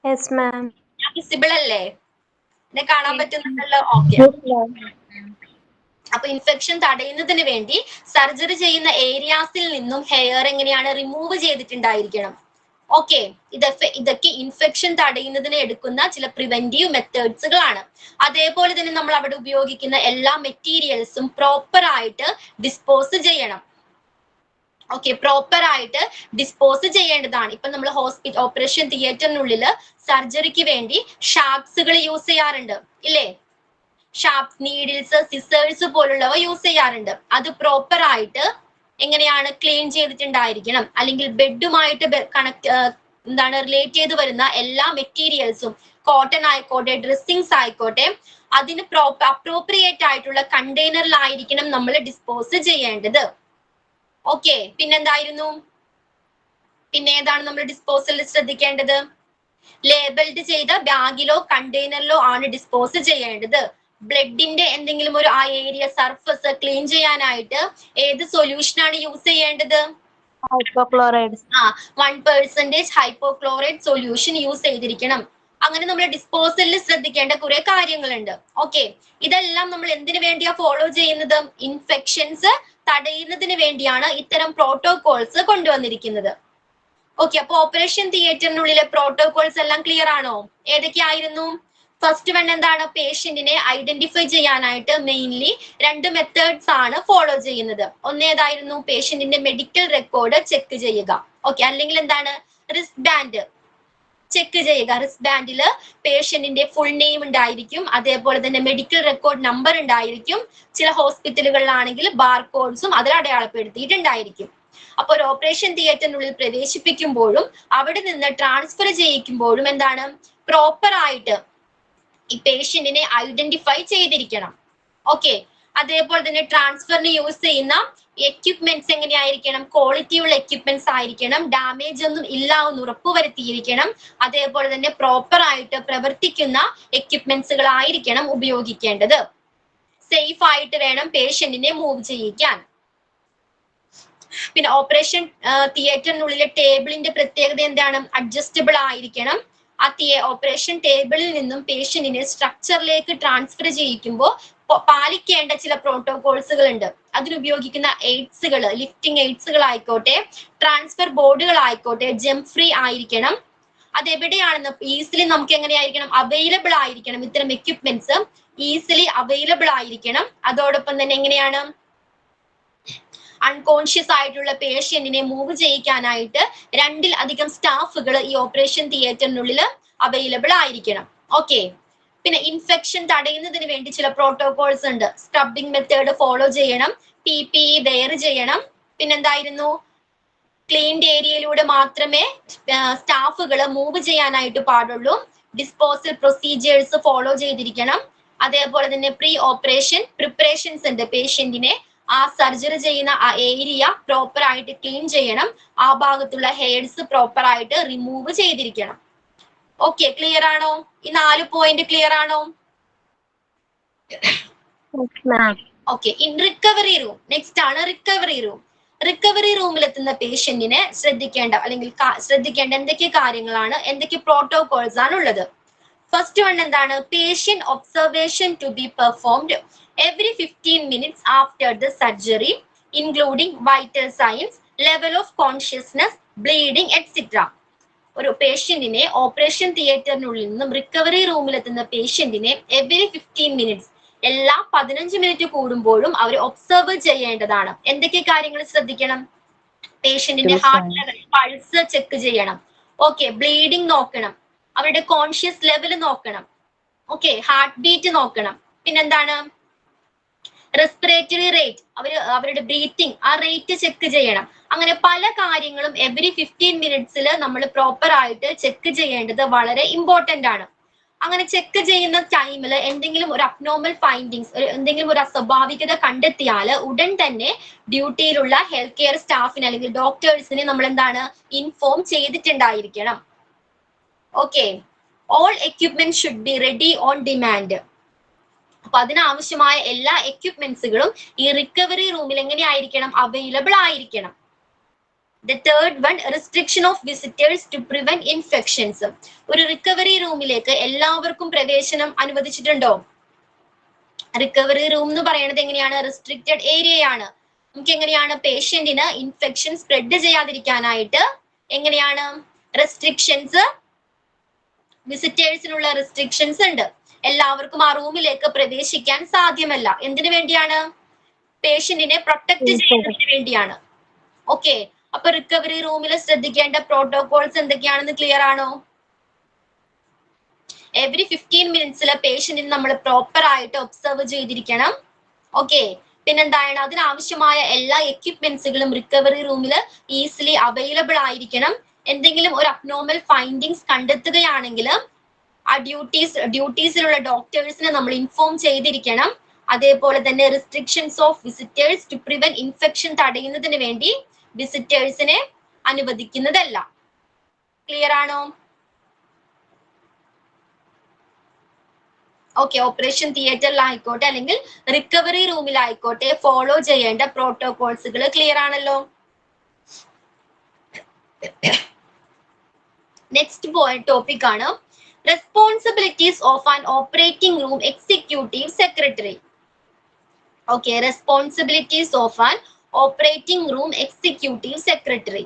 ഞാൻ വിസിബിൾ അല്ലേ? എന്നെ കാണാൻ പറ്റുന്നുണ്ടല്ലോ? ഓക്കെ. അപ്പൊ ഇൻഫെക്ഷൻ തടയുന്നതിന് വേണ്ടി സർജറി ചെയ്യുന്ന ഏരിയാസിൽ നിന്നും ഹെയർ എങ്ങനെയാണ് റിമൂവ് ചെയ്തിട്ടുണ്ടായിരിക്കണം. ഓക്കെ, ഇതൊക്കെ ഇൻഫെക്ഷൻ തടയുന്നതിന് എടുക്കുന്ന ചില പ്രിവെന്റീവ് മെത്തേഡ്സുകളാണ്. അതേപോലെ തന്നെ നമ്മൾ അവിടെ ഉപയോഗിക്കുന്ന എല്ലാ മെറ്റീരിയൽസും പ്രോപ്പർ ആയിട്ട് ഡിസ്പോസ് ചെയ്യണം. ഓക്കെ, പ്രോപ്പർ ആയിട്ട് ഡിസ്പോസ് ചെയ്യേണ്ടതാണ്. ഇപ്പൊ നമ്മൾ ഓപ്പറേഷൻ തിയേറ്ററിനുള്ളിൽ സർജറിക്ക് വേണ്ടി ഷാർപ്സുകൾ യൂസ് ചെയ്യാറുണ്ട് ഇല്ലേ? ഷാർപ്സ്, നീഡിൽസ്, സിസേഴ്സ് പോലുള്ളവ യൂസ് ചെയ്യാറുണ്ട്. അത് പ്രോപ്പർ ആയിട്ട് എങ്ങനെയാണ് ക്ലീൻ ചെയ്തിട്ടുണ്ടായിരിക്കണം. അല്ലെങ്കിൽ ബെഡുമായിട്ട് റിലേറ്റ് ചെയ്ത് വരുന്ന എല്ലാ മെറ്റീരിയൽസും, കോട്ടൺ ആയിക്കോട്ടെ, ഡ്രസ്സിങ്സ് ആയിക്കോട്ടെ, അതിന് അപ്രോപ്രിയേറ്റ് ആയിട്ടുള്ള കണ്ടെയ്നറിലായിരിക്കണം നമ്മൾ ഡിസ്പോസ് ചെയ്യേണ്ടത്. ഓക്കെ, പിന്നെന്തായിരുന്നു? പിന്നെ ഏതാണ് നമ്മൾ ഡിസ്പോസലിൽ ശ്രദ്ധിക്കേണ്ടത്? ലേബിൾഡ് ചെയ്ത ബാഗിലോ കണ്ടെയ്നറിലോ ആണ് ഡിസ്പോസ് ചെയ്യേണ്ടത്. ബ്ലഡിന്റെ എന്തെങ്കിലും ഒരു ആ ഏരിയ സർഫസ് ക്ലീൻ ചെയ്യാനായിട്ട് ഏത് സൊല്യൂഷൻ ആണ് യൂസ് ചെയ്യേണ്ടത്? ഹൈപ്പോക്ലോറൈഡ്. 1% ഹൈപ്പോക്ലോറൈഡ് സൊല്യൂഷൻ യൂസ് ചെയ്തിരിക്കണം. അങ്ങനെ നമ്മൾ ഡിസ്പോസലിൽ ശ്രദ്ധിക്കേണ്ട കുറെ കാര്യങ്ങളുണ്ട്. ഓക്കെ, ഇതെല്ലാം നമ്മൾ എന്തിനു വേണ്ടിയാ ഫോളോ ചെയ്യുന്നത്? ഇൻഫെക്ഷൻസ് തടയുന്നതിന് വേണ്ടിയാണ് ഇത്തരം പ്രോട്ടോകോൾസ് കൊണ്ടുവന്നിരിക്കുന്നത്. ഓക്കെ, അപ്പൊ ഓപ്പറേഷൻ തിയേറ്ററിനുള്ളിലെ പ്രോട്ടോകോൾസ് എല്ലാം ക്ലിയർ ആണോ? ഏതൊക്കെയായിരുന്നു? ഫസ്റ്റ് വൺ എന്താണ്? പേഷ്യന്റിനെ ഐഡന്റിഫൈ ചെയ്യാനായിട്ട് മെയിൻലി 2 മെത്തേഡ്സ് ആണ് ഫോളോ ചെയ്യുന്നത്. ഒന്നേതായിരുന്നു? പേഷ്യന്റിന്റെ മെഡിക്കൽ റെക്കോർഡ് ചെക്ക് ചെയ്യുക. ഓക്കെ, അല്ലെങ്കിൽ എന്താണ്? റിസ്റ്റ് ബാൻഡ് ചെക്ക് ചെയ്യുക. റിസ്റ്റ് ബാൻഡിൽ പേഷ്യന്റിന്റെ ഫുൾ നെയിം ഉണ്ടായിരിക്കും, അതേപോലെ തന്നെ മെഡിക്കൽ റെക്കോർഡ് നമ്പർ ഉണ്ടായിരിക്കും. ചില ഹോസ്പിറ്റലുകളിലാണെങ്കിൽ ബാർകോഡ്സും അതിൽ അടയാളപ്പെടുത്തിയിട്ടുണ്ടായിരിക്കും. അപ്പൊ ഒരു ഓപ്പറേഷൻ തിയേറ്ററിനുള്ളിൽ പ്രവേശിപ്പിക്കുമ്പോഴും അവിടെ നിന്ന് ട്രാൻസ്ഫർ ചെയ്യിക്കുമ്പോഴും എന്താണ്? പ്രോപ്പർ ആയിട്ട് ഈ പേഷ്യന്റിനെ ഐഡന്റിഫൈ ചെയ്തിരിക്കണം. ഓക്കെ, അതേപോലെ തന്നെ ട്രാൻസ്ഫറിന് യൂസ് ചെയ്യുന്ന എക്യുപ്മെന്റ്സ് എങ്ങനെയായിരിക്കണം? ക്വാളിറ്റിയുള്ള എക്യുപ്മെന്റ്സ് ആയിരിക്കണം. ഡാമേജ് ഒന്നും ഇല്ല എന്ന് ഉറപ്പുവരുത്തിയിരിക്കണം. അതേപോലെ തന്നെ പ്രോപ്പർ ആയിട്ട് പ്രവർത്തിക്കുന്ന എക്യുപ്മെന്റ്സുകൾ ആയിരിക്കണം ഉപയോഗിക്കേണ്ടത്. സേഫ് ആയിട്ട് വേണം പേഷ്യന്റിനെ മൂവ് ചെയ്യിക്കാൻ. പിന്നെ ഓപ്പറേഷൻ തിയേറ്ററിനുള്ളിലെ ടേബിളിന്റെ പ്രത്യേകത എന്താണ്? അഡ്ജസ്റ്റബിൾ ആയിരിക്കണം. ആ ഓപ്പറേഷൻ ടേബിളിൽ നിന്നും പേഷ്യന്റിനെ സ്ട്രക്ചറിലേക്ക് ട്രാൻസ്ഫർ ചെയ്യിക്കുമ്പോൾ പാലിക്കേണ്ട ചില പ്രോട്ടോകോൾസുകൾ ഉണ്ട്. അതിനുപയോഗിക്കുന്ന എയ്ഡ്സുകൾ, ലിഫ്റ്റിംഗ് എയ്ഡ്സുകൾ ആയിക്കോട്ടെ, ട്രാൻസ്ഫർ ബോർഡുകൾ ആയിക്കോട്ടെ, ജംപ് ഫ്രീ ആയിരിക്കണം. അതെവിടെയാണെന്ന് ഈസിലി നമുക്ക് എങ്ങനെയായിരിക്കണം? അവൈലബിൾ ആയിരിക്കണം. ഇത്തരം എക്യുപ്മെന്റ്സ് ഈസിലി അവൈലബിൾ ആയിരിക്കണം. അതോടൊപ്പം തന്നെ എങ്ങനെയാണ്? അൺകോൺഷ്യസ് ആയിട്ടുള്ള പേഷ്യന്റിനെ മൂവ് ചെയ്യിക്കാനായിട്ട് 2ൽ അധികം സ്റ്റാഫുകൾ ഈ ഓപ്പറേഷൻ തിയേറ്ററിനുള്ളിൽ അവൈലബിൾ ആയിരിക്കണം. ഓക്കെ, പിന്നെ ഇൻഫെക്ഷൻ തടയുന്നതിന് വേണ്ടി ചില പ്രോട്ടോകോൾസ് ഉണ്ട്. സ്ക്രബിംഗ് മെത്തേഡ് ഫോളോ ചെയ്യണം, PPE വെയർ ചെയ്യണം. പിന്നെന്തായിരുന്നു? ക്ലീൻഡ് ഏരിയയിലൂടെ മാത്രമേ സ്റ്റാഫുകൾ മൂവ് ചെയ്യാനായിട്ട് പാടുള്ളൂ. ഡിസ്പോസൽ പ്രൊസീജിയേഴ്സ് ഫോളോ ചെയ്തിരിക്കണം. അതേപോലെ തന്നെ പ്രീ ഓപ്പറേഷൻ പ്രിപ്പറേഷൻസ് ഉണ്ട്. പേഷ്യന്റിനെ ആ സർജറി ചെയ്യുന്ന ആ ഏരിയ പ്രോപ്പർ ആയിട്ട് ക്ലീൻ ചെയ്യണം. ആ ഭാഗത്തുള്ള ഹെയർസ് പ്രോപ്പർ ആയിട്ട് റിമൂവ് ചെയ്തിരിക്കണം. ഓക്കെ, ക്ലിയർ ആണോ? ഈ 4 പോയിന്റ് ക്ലിയർ ആണോ? Okay, in recovery room. Next ആണ് റിക്കവറി റൂം. റിക്കവറി റൂമിൽ എത്തുന്ന പേഷ്യന്റിനെ ശ്രദ്ധിക്കേണ്ട അല്ലെങ്കിൽ ശ്രദ്ധിക്കേണ്ട എന്തൊക്കെ കാര്യങ്ങളാണ്, എന്തൊക്കെ പ്രോട്ടോകോൾസ് ആണ് ഉള്ളത്? ഫസ്റ്റ് വൺ എന്താണ്? Patient observation to be performed every 15 minutes after the surgery, including vital signs, level of consciousness, bleeding, etc. ഒരു പേഷ്യന്റിനെ ഓപ്പറേഷൻ തിയേറ്ററിനുള്ളിൽ നിന്നും റിക്കവറി റൂമിലെത്തുന്ന പേഷ്യന്റിനെ എവറി 15 മിനിറ്റ്സ്, എല്ലാ 15 മിനിറ്റ് കൂടുമ്പോഴും അവർ ഒബ്സർവ് ചെയ്യേണ്ടതാണ്. എന്തൊക്കെ കാര്യങ്ങൾ ശ്രദ്ധിക്കണം? പേഷ്യന്റിന്റെ ഹാർട്ട് ലെവൽ, പൾസ് ചെക്ക് ചെയ്യണം. ഓക്കെ, ബ്ലീഡിംഗ് നോക്കണം, അവരുടെ കോൺഷ്യസ് ലെവൽ നോക്കണം. ഓക്കെ, ഹാർട്ട് ബീറ്റ് നോക്കണം. പിന്നെന്താണ്? റെസ്പിറേറ്ററി റേറ്റ്, അവരുടെ ബ്രീത്തിങ് ആ റേറ്റ് ചെക്ക് ചെയ്യണം. അങ്ങനെ പല കാര്യങ്ങളും എവറി 15 മിനിറ്റ്സിൽ നമ്മൾ പ്രോപ്പർ ആയിട്ട് ചെക്ക് ചെയ്യേണ്ടത് വളരെ ഇമ്പോർട്ടന്റ് ആണ്. അങ്ങനെ ചെക്ക് ചെയ്യുന്ന ടൈമിൽ എന്തെങ്കിലും ഒരു അബ്നോർമൽ ഫൈൻഡിങ്സ്, എന്തെങ്കിലും ഒരു അസ്വാഭാവികത കണ്ടെത്തിയാൽ ഉടൻ തന്നെ ഡ്യൂട്ടിയിലുള്ള ഹെൽത്ത് കെയർ സ്റ്റാഫിന് അല്ലെങ്കിൽ ഡോക്ടേഴ്സിനെ നമ്മൾ എന്താണ് ഇൻഫോം ചെയ്തിട്ടുണ്ടായിരിക്കണം. Okay, all equipment should be ready on demand. അപ്പൊ അതിനാവശ്യമായ എല്ലാ എക്യുപ്മെന്റ്സുകളും ഈ റിക്കവറി റൂമിൽ എങ്ങനെയായിരിക്കണം? അവൈലബിൾ ആയിരിക്കണം. The third one, restriction of visitors to prevent infections. ഒരു റിക്കവറി റൂമിലേക്ക് എല്ലാവർക്കും പ്രവേശനം അനുവദിച്ചിട്ടുണ്ടോ? റിക്കവറി റൂം എന്ന് പറയുന്നത് എങ്ങനെയാണ്? റെസ്ട്രിക്റ്റഡ് ഏരിയയാണ്. നമുക്ക് എങ്ങനെയാണ് പേഷ്യന്റിന് ഇൻഫെക്ഷൻ സ്പ്രെഡ് ചെയ്യാതിരിക്കാനായിട്ട് എങ്ങനെയാണ് റെസ്ട്രിക്ഷൻസ്? വിസിറ്റേഴ്സിനുള്ള റെസ്ട്രിക്ഷൻസ് ഉണ്ട്. എല്ലാവർക്കും ആ റൂമിലേക്ക് പ്രവേശിക്കാൻ സാധ്യമല്ല. എന്തിനു വേണ്ടിയാണ്? പേഷ്യന്റിനെ പ്രൊട്ടക്ട് ചെയ്യുന്നതിന് വേണ്ടിയാണ്. ഓക്കെ, അപ്പൊ റിക്കവറി റൂമിൽ ശ്രദ്ധിക്കേണ്ട പ്രോട്ടോകോൾസ് എന്തൊക്കെയാണെന്ന് ക്ലിയർ ആണോ? എവറി 15 മിനിറ്റ്സിലെ പേഷ്യന്റിന് നമ്മൾ പ്രോപ്പർ ആയിട്ട് ഒബ്സർവ് ചെയ്തിരിക്കണം. ഓക്കെ, പിന്നെന്താണ്? അതിനാവശ്യമായ എല്ലാ എക്യുപ്മെന്റ്സുകളും റിക്കവറി റൂമിൽ ഈസിലി അവൈലബിൾ ആയിരിക്കണം. എന്തെങ്കിലും ഒരു അബ്നോർമൽ ഫൈൻഡിങ്സ് കണ്ടെത്തുകയാണെങ്കിൽ ആ ഡ്യൂട്ടീസിലുള്ള ഡോക്ടേഴ്സിനെ നമ്മൾ ഇൻഫോം ചെയ്തിരിക്കണം. അതേപോലെ തന്നെ restrictions of visitors to prevent infection തടയുന്നതിന് വേണ്ടി വിസിറ്റേഴ്സിനെ അനുവദിക്കുന്നതല്ല. ക്ലിയർ ആണോ? ഓക്കെ, ഓപ്പറേഷൻ തിയേറ്ററിലായിക്കോട്ടെ അല്ലെങ്കിൽ റിക്കവറി റൂമിലായിക്കോട്ടെ ഫോളോ ചെയ്യേണ്ട പ്രോട്ടോകോൾസുകൾ ക്ലിയർ ആണല്ലോ. നെക്സ്റ്റ് ടോപ്പിക് ആണ് responsibilities of an operating room executive secretary. Okay, responsibilities of an operating room executive secretary.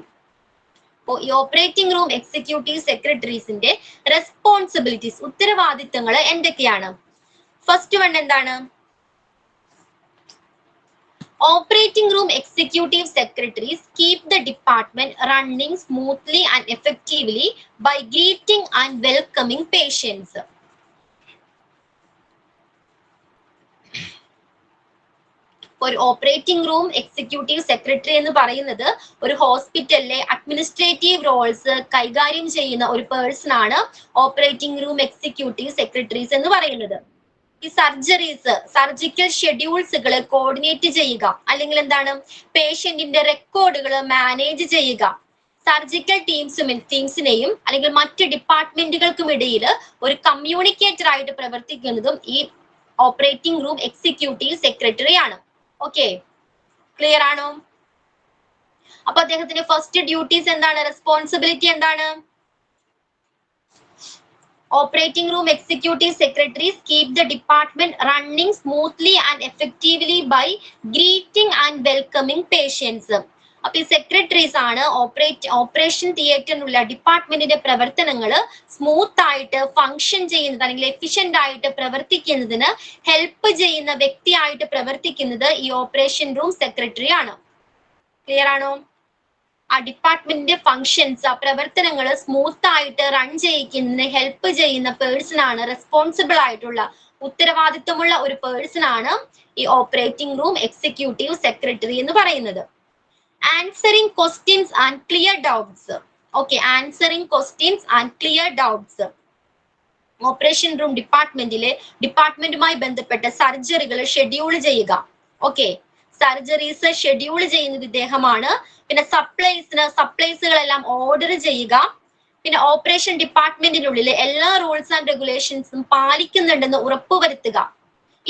അപ്പോൾ ഈ ഓപ്പറേറ്റിംഗ് റൂം എക്സിക്യൂട്ടീവ് സെക്രട്ടറീസിന്റെ റെസ്പോൺസിബിലിറ്റീസ്, ഉത്തരവാദിത്തങ്ങൾ എന്തൊക്കെയാണ്? ഫസ്റ്റ് വൺ എന്താണ്? Operating room executive secretaries keep the department running smoothly and effectively by greeting and welcoming patients. ഒരു operating room executive secretary എന്ന് പറയുന്നത് ഒരു ഹോസ്പിറ്റലിലെ അഡ്മിനിസ്ട്രേറ്റീവ് റോൾസ് കൈകാര്യം ചെയ്യുന്ന ഒരു പേഴ്സൺ ആണ് ഓപ്പറേറ്റിംഗ് റൂം എക്സിക്യൂട്ടീവ് സെക്രട്ടറീസ് എന്ന് പറയുന്നത്. ഈ സർജിക്കൽ ഷെഡ്യൂൾസുകൾ കോർഡിനേറ്റ് ചെയ്യുക, അല്ലെങ്കിൽ എന്താണ് പേഷ്യന്റിന്റെ റെക്കോർഡുകൾ മാനേജ് ചെയ്യുക, സർജിക്കൽ ടീംസിനെയും അല്ലെങ്കിൽ മറ്റ് ഡിപ്പാർട്ട്മെന്റുകൾക്കും ഇടയിൽ ഒരു കമ്മ്യൂണിക്കേറ്റർ ആയിട്ട് പ്രവർത്തിക്കുന്നതും ഈ ഓപ്പറേറ്റിംഗ് റൂം എക്സിക്യൂട്ടീവ് സെക്രട്ടറി ആണ്. ഓക്കെ, ക്ലിയർ ആണോ? അപ്പൊ അദ്ദേഹത്തിന്റെ ഫസ്റ്റ് ഡ്യൂട്ടീസ് എന്താണ്? റെസ്പോൺസിബിലിറ്റി എന്താണ്? Operating room executive secretaries keep the department running smoothly and effectively by greeting and welcoming patients. അപ്പൊ ഈ സെക്രട്ടറീസ് ആണ് ഓപ്പറേഷൻ തിയേറ്ററിനുള്ള ഡിപ്പാർട്ട്മെന്റിന്റെ പ്രവർത്തനങ്ങൾ സ്മൂത്ത് ആയിട്ട് ഫങ്ഷൻ ചെയ്യുന്നത് അല്ലെങ്കിൽ എഫിഷ്യന്റ് ആയിട്ട് പ്രവർത്തിക്കുന്നതിന് ഹെൽപ്പ് ചെയ്യുന്ന വ്യക്തിയായിട്ട് പ്രവർത്തിക്കുന്നത് ഈ ഓപ്പറേഷൻ റൂം സെക്രട്ടറി ആണ്. ക്ലിയർ ആണോ? ആ ഡിപ്പാർട്ട്മെന്റിന്റെ ഫങ്ഷൻസ്, ആ പ്രവർത്തനങ്ങൾ സ്മൂത്ത് ആയിട്ട് റൺ ചെയ്യിക്കുന്നതിന് ഹെൽപ്പ് ചെയ്യുന്ന പേഴ്സൺ ആണ്, റെസ്പോൺസിബിൾ ആയിട്ടുള്ള ഉത്തരവാദിത്വമുള്ള ഒരു പേഴ്സൺ ആണ് ഈ ഓപ്പറേറ്റിംഗ് റൂം എക്സിക്യൂട്ടീവ് സെക്രട്ടറി എന്ന് പറയുന്നത്. Answering questions and clear doubts. Okay, answering questions and clear doubts. Operation room ഡിപ്പാർട്ട്മെന്റുമായി ബന്ധപ്പെട്ട സർജറികൾ ഷെഡ്യൂൾ ചെയ്യുക. ഓക്കെ, സർജറീസ് ഷെഡ്യൂൾ ചെയ്യുന്നത് ഇദ്ദേഹമാണ്. പിന്നെ സപ്ലൈസുകളെല്ലാം ഓർഡർ ചെയ്യുക. പിന്നെ ഓപ്പറേഷൻ ഡിപ്പാർട്ട്മെന്റിനുള്ളിൽ എല്ലാ റൂൾസ് ആൻഡ് റെഗുലേഷൻസും പാലിക്കുന്നുണ്ടെന്ന് ഉറപ്പുവരുത്തുക.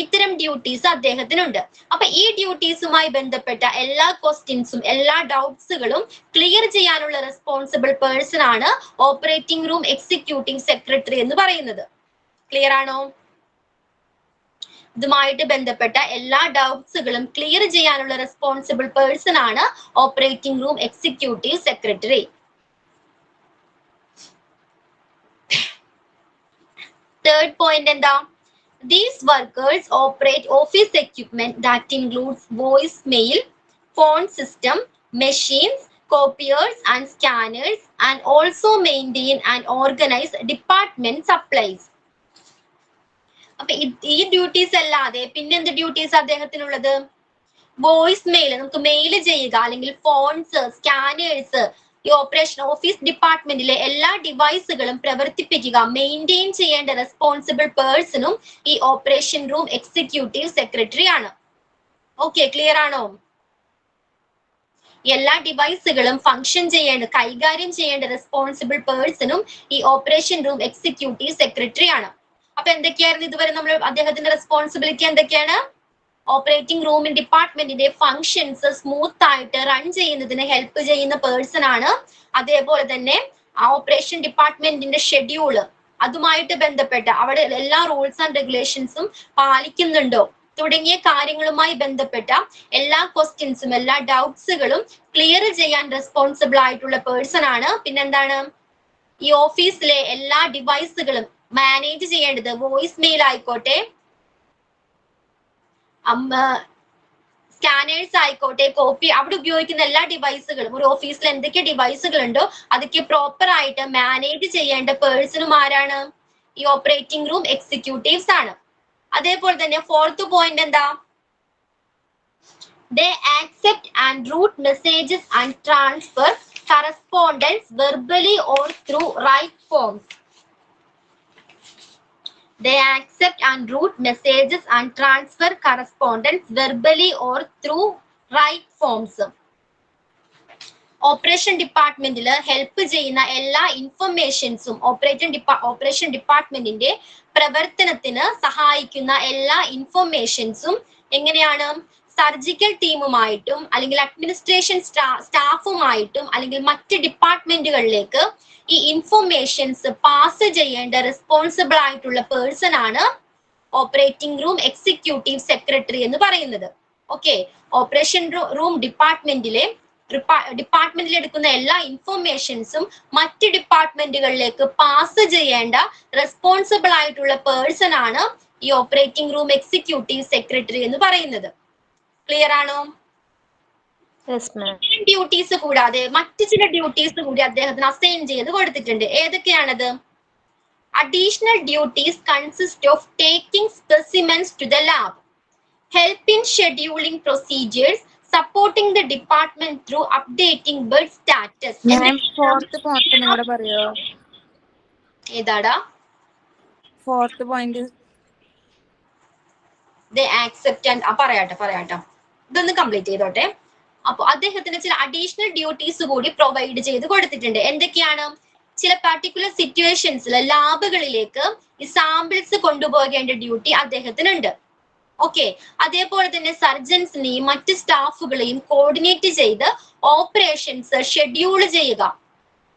ഇത്തരം ഡ്യൂട്ടീസ് അദ്ദേഹത്തിനുണ്ട്. അപ്പൊ ഈ ഡ്യൂട്ടീസുമായി ബന്ധപ്പെട്ട എല്ലാ ക്വസ്റ്റ്യൻസും എല്ലാ ഡൗട്ട്സുകളും ക്ലിയർ ചെയ്യാനുള്ള റെസ്പോൺസിബിൾ പേഴ്സൺ ആണ് ഓപ്പറേറ്റിംഗ് റൂം എക്സിക്യൂട്ടീവ് സെക്രട്ടറി എന്ന് പറയുന്നത്. ക്ലിയർ ആണോ? ഇതുമായിട്ട് ബന്ധപ്പെട്ട എല്ലാ ഡൗട്ട്സുകളും ക്ലിയർ ചെയ്യാനുള്ള റെസ്പോൺസിബിൾ പേഴ്സൺ ആണ് operating room executive secretary. Third point എന്താ? These workers operate office equipment that includes voicemail, phone system, machines, copiers and scanners, and also maintain and organize department supplies. അപ്പൊ ഈ duties അല്ലാതെ പിന്നെ എന്ത് duties അദ്ദേഹത്തിനുള്ളത്? Voice mail, നമുക്ക് mail ചെയ്യുക, അല്ലെങ്കിൽ phones, scanners, ഈ ഓഫീസ് ഡിപ്പാർട്ട്മെന്റിലെ എല്ലാ ഡിവൈസുകളും പ്രവർത്തിപ്പിക്കുക, മെയിൻറ്റെയിൻ ചെയ്യേണ്ട റെസ്പോൺസിബിൾ പേഴ്സണും ഈ ഓപ്പറേഷൻ റൂം എക്സിക്യൂട്ടീവ് സെക്രട്ടറി ആണ്. ഓക്കെ, ക്ലിയർ ആണോ? എല്ലാ ഡിവൈസുകളും ഫംഗ്ഷൻ കൈകാര്യം ചെയ്യേണ്ട റെസ്പോൺസിബിൾ പേഴ്സണും ഈ ഓപ്പറേഷൻ റൂം എക്സിക്യൂട്ടീവ് സെക്രട്ടറി ആണ്. അപ്പൊ എന്തൊക്കെയായിരുന്നു ഇതുവരെ നമ്മൾ അദ്ദേഹത്തിന്റെ റെസ്പോൺസിബിലിറ്റി? എന്തൊക്കെയാണ്? ഓപ്പറേറ്റിംഗ് റൂമിൻ ഡിപ്പാർട്ട്മെന്റിന്റെ ഫങ്ഷൻസ് സ്മൂത്ത് ആയിട്ട് റൺ ചെയ്യുന്നതിന് ഹെൽപ്പ് ചെയ്യുന്ന പേഴ്സൺ ആണ്. അതേപോലെ തന്നെ ആ ഓപ്പറേഷൻ ഡിപ്പാർട്ട്മെന്റിന്റെ ഷെഡ്യൂള്, അതുമായിട്ട് ബന്ധപ്പെട്ട അവിടെ എല്ലാ റൂൾസ് ആൻഡ് റെഗുലേഷൻസും പാലിക്കുന്നുണ്ടോ തുടങ്ങിയ കാര്യങ്ങളുമായി ബന്ധപ്പെട്ട എല്ലാ ക്വസ്റ്റ്യൻസും എല്ലാ ഡൗട്ട്സുകളും ക്ലിയർ ചെയ്യാൻ റെസ്പോൺസിബിൾ ആയിട്ടുള്ള പേഴ്സൺ ആണ്. പിന്നെന്താണ്? ഈ ഓഫീസിലെ എല്ലാ ഡിവൈസുകളും മാനേജ് ചെയ്യേണ്ടത്, വോയിസ് മെയിൽ ആയിക്കോട്ടെ, സ്കാനേഴ്സ് ആയിക്കോട്ടെ, കോപ്പി, അവിടെ ഉപയോഗിക്കുന്ന എല്ലാ ഡിവൈസുകളും, ഒരു ഓഫീസിൽ എന്തൊക്കെ ഡിവൈസുകൾ ഉണ്ടോ അതൊക്കെ പ്രോപ്പർ ആയിട്ട് മാനേജ് ചെയ്യേണ്ട പേഴ്സണും ആരാണ്? ഈ ഓപ്പറേറ്റിംഗ് റൂം എക്സിക്യൂട്ടീവ്സ് ആണ്. അതേപോലെ തന്നെ ഫോർത്ത് പോയിന്റ് എന്താ? They accept and route messages and transfer correspondence verbally or through write forms. They accept and route messages and transfer correspondence verbally or through write forms. Operation ഡിപ്പാർട്ട്മെന്റിൽ help ചെയ്യുന്ന എല്ലാ ഇൻഫർമേഷൻസും, operation ഡിപ്പാർട്ട്മെന്റിന്റെ പ്രവർത്തനത്തിന് സഹായിക്കുന്ന എല്ലാ ഇൻഫർമേഷൻസും എങ്ങനെയാണ്? Surgical ടീമുമായിട്ടും അല്ലെങ്കിൽ അഡ്മിനിസ്ട്രേഷൻ സ്റ്റാഫുമായിട്ടും അല്ലെങ്കിൽ മറ്റ് ഡിപ്പാർട്ട്മെന്റുകളിലേക്ക് ഈ ഇൻഫർമേഷൻസ് പാസ് ചെയ്യേണ്ട റെസ്പോൺസിബിൾ ആയിട്ടുള്ള പേഴ്സൺ ആണ് ഓപ്പറേറ്റിംഗ് റൂം എക്സിക്യൂട്ടീവ് സെക്രട്ടറി എന്ന് പറയുന്നത്. ഓക്കെ, ഓപ്പറേഷൻ റൂം ഡിപ്പാർട്ട്മെന്റിലെ എടുക്കുന്ന എല്ലാ ഇൻഫർമേഷൻസും മറ്റ് ഡിപ്പാർട്ട്മെന്റുകളിലേക്ക് പാസ് ചെയ്യേണ്ട റെസ്പോൺസിബിൾ ആയിട്ടുള്ള പേഴ്സൺ ആണ് ഈ ഓപ്പറേറ്റിംഗ് റൂം എക്സിക്യൂട്ടീവ് സെക്രട്ടറി എന്ന് പറയുന്നത്. ക്ലിയർ ആണോ? ഡ്യൂട്ടീസ് കൂടാതെ മറ്റു ചില ഡ്യൂട്ടീസ് കൂടി അദ്ദേഹത്തിന് അസൈൻ ചെയ്ത് കൊടുത്തിട്ടുണ്ട്. ഏതൊക്കെയാണത്? Additional duties consist of taking specimens to the lab, help in scheduling procedures, supporting the department through updating birth status. ഏതാടാ ഫോർത്ത് പോയിന്റ്? പറയാട്ടോ, ഇതൊന്ന് കംപ്ലീറ്റ് ചെയ്തോട്ടെ. അപ്പൊ അദ്ദേഹത്തിന് ചില അഡീഷണൽ ഡ്യൂട്ടീസ് കൂടി പ്രൊവൈഡ് ചെയ്ത് കൊടുത്തിട്ടുണ്ട്. എന്തൊക്കെയാണ്? ചില പർട്ടിക്കുലർ സിറ്റുവേഷൻസിൽ ലാബുകളിലേക്ക് ഈ സാമ്പിൾസ് കൊണ്ടുപോകേണ്ട ഡ്യൂട്ടി അദ്ദേഹത്തിനുണ്ട്. ഓക്കെ, അതേപോലെ തന്നെ സർജൻസിനെയും മറ്റ് സ്റ്റാഫുകളെയും കോർഡിനേറ്റ് ചെയ്ത് ഓപ്പറേഷൻസ് ഷെഡ്യൂൾ ചെയ്യുക.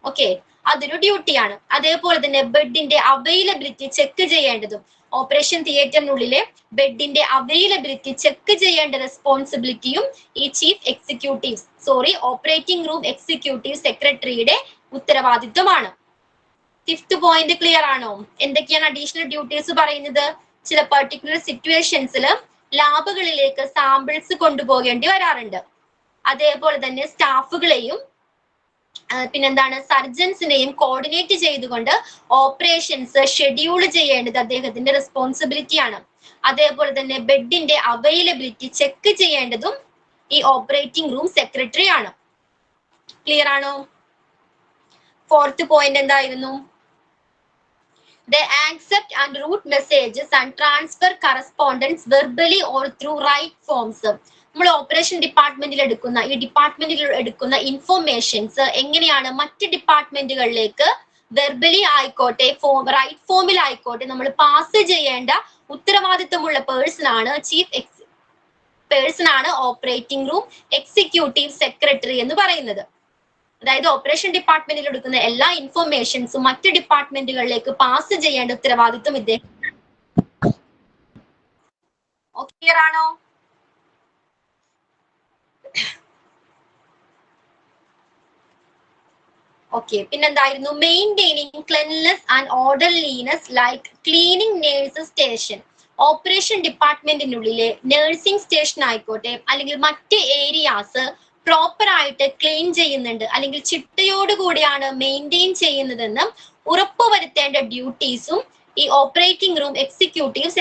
ഓക്കെ, അതൊരു ഡ്യൂട്ടിയാണ്. അതേപോലെ തന്നെ ബെഡിന്റെ അവൈലബിലിറ്റി ചെക്ക് ചെയ്യേണ്ടതും, ഓപ്പറേഷൻ തിയേറ്ററിനുള്ളിലെ ബെഡിന്റെ അവൈലബിലിറ്റി ചെക്ക് ചെയ്യേണ്ട റെസ്പോൺസിബിലിറ്റിയും ഈ ഓപ്പറേറ്റിംഗ് റൂം എക്സിക്യൂട്ടീവ് സെക്രട്ടറിയുടെ ഉത്തരവാദിത്വമാണ്. ഫിഫ്ത് പോയിന്റ് ക്ലിയർ ആണോ? എന്തൊക്കെയാണ് അഡീഷണൽ ഡ്യൂട്ടീസ് പറയുന്നത്? ചില പർട്ടിക്കുലർ സിറ്റുവേഷൻസിൽ ലാബുകളിലേക്ക് സാമ്പിൾസ് കൊണ്ടുപോകേണ്ടി വരാറുണ്ട്. അതേപോലെ തന്നെ സ്റ്റാഫുകളെയും പിന്നെന്താണ് സർജൻസിനെയും കോർഡിനേറ്റ് ചെയ്തുകൊണ്ട് ഓപ്പറേഷൻസ് ഷെഡ്യൂൾ ചെയ്യേണ്ടത് അദ്ദേഹത്തിന്റെ റെസ്പോൺസിബിലിറ്റി ആണ്. അതേപോലെ തന്നെ ബെഡിന്റെ അവൈലബിലിറ്റി ചെക്ക് ചെയ്യേണ്ടതും ഈ ഓപ്പറേറ്റിംഗ് റൂം സെക്രട്ടറി ആണ്. ക്ലിയർ ആണോ? ഫോർത്ത് പോയിന്റ് എന്തായിരുന്നു? They accept and route messages and transfer correspondence verbally or through write forms. നമ്മൾ ഓപ്പറേഷൻ ഡിപ്പാർട്ട്മെന്റിൽ എടുക്കുന്ന ഇൻഫോർമേഷൻസ് എങ്ങനെയാണ് മറ്റ് ഡിപ്പാർട്ട്മെന്റുകളിലേക്ക് വെർബലി ആയിക്കോട്ടെ റൈറ്റ് ഫോമിൽ ആയിക്കോട്ടെ നമ്മൾ പാസ് ചെയ്യേണ്ട ഉത്തരവാദിത്വമുള്ള പേഴ്സൺ ആണ് ഓപ്പറേറ്റിംഗ് റൂം എക്സിക്യൂട്ടീവ് സെക്രട്ടറി എന്ന് പറയുന്നത്. അതായത് ഓപ്പറേഷൻ ഡിപ്പാർട്ട്മെന്റിൽ എടുക്കുന്ന എല്ലാ ഇൻഫോർമേഷൻസും മറ്റ് ഡിപ്പാർട്ട്മെന്റുകളിലേക്ക് പാസ് ചെയ്യേണ്ട ഉത്തരവാദിത്വം ഇദ്ദേഹം. ക്ലിയർ ആണോ? ഓക്കെ, പിന്നെന്തായിരുന്നു? Maintaining cleanliness and orderliness like cleaning nurses station. Operation ഡിപ്പാർട്ട്മെന്റിനുള്ളിലെ നഴ്സിംഗ് സ്റ്റേഷൻ ആയിക്കോട്ടെ അല്ലെങ്കിൽ മറ്റ് ഏരിയാസ് പ്രോപ്പർ ആയിട്ട് ക്ലീൻ ചെയ്യുന്നുണ്ട് അല്ലെങ്കിൽ ചിട്ടയോടുകൂടിയാണ് മെയിൻറ്റെയിൻ ചെയ്യുന്നതെന്ന് ഉറപ്പുവരുത്തേണ്ട ഡ്യൂട്ടീസും ഈ ഓപ്പറേറ്റിംഗ് റൂം എക്സിക്യൂട്ടീവ്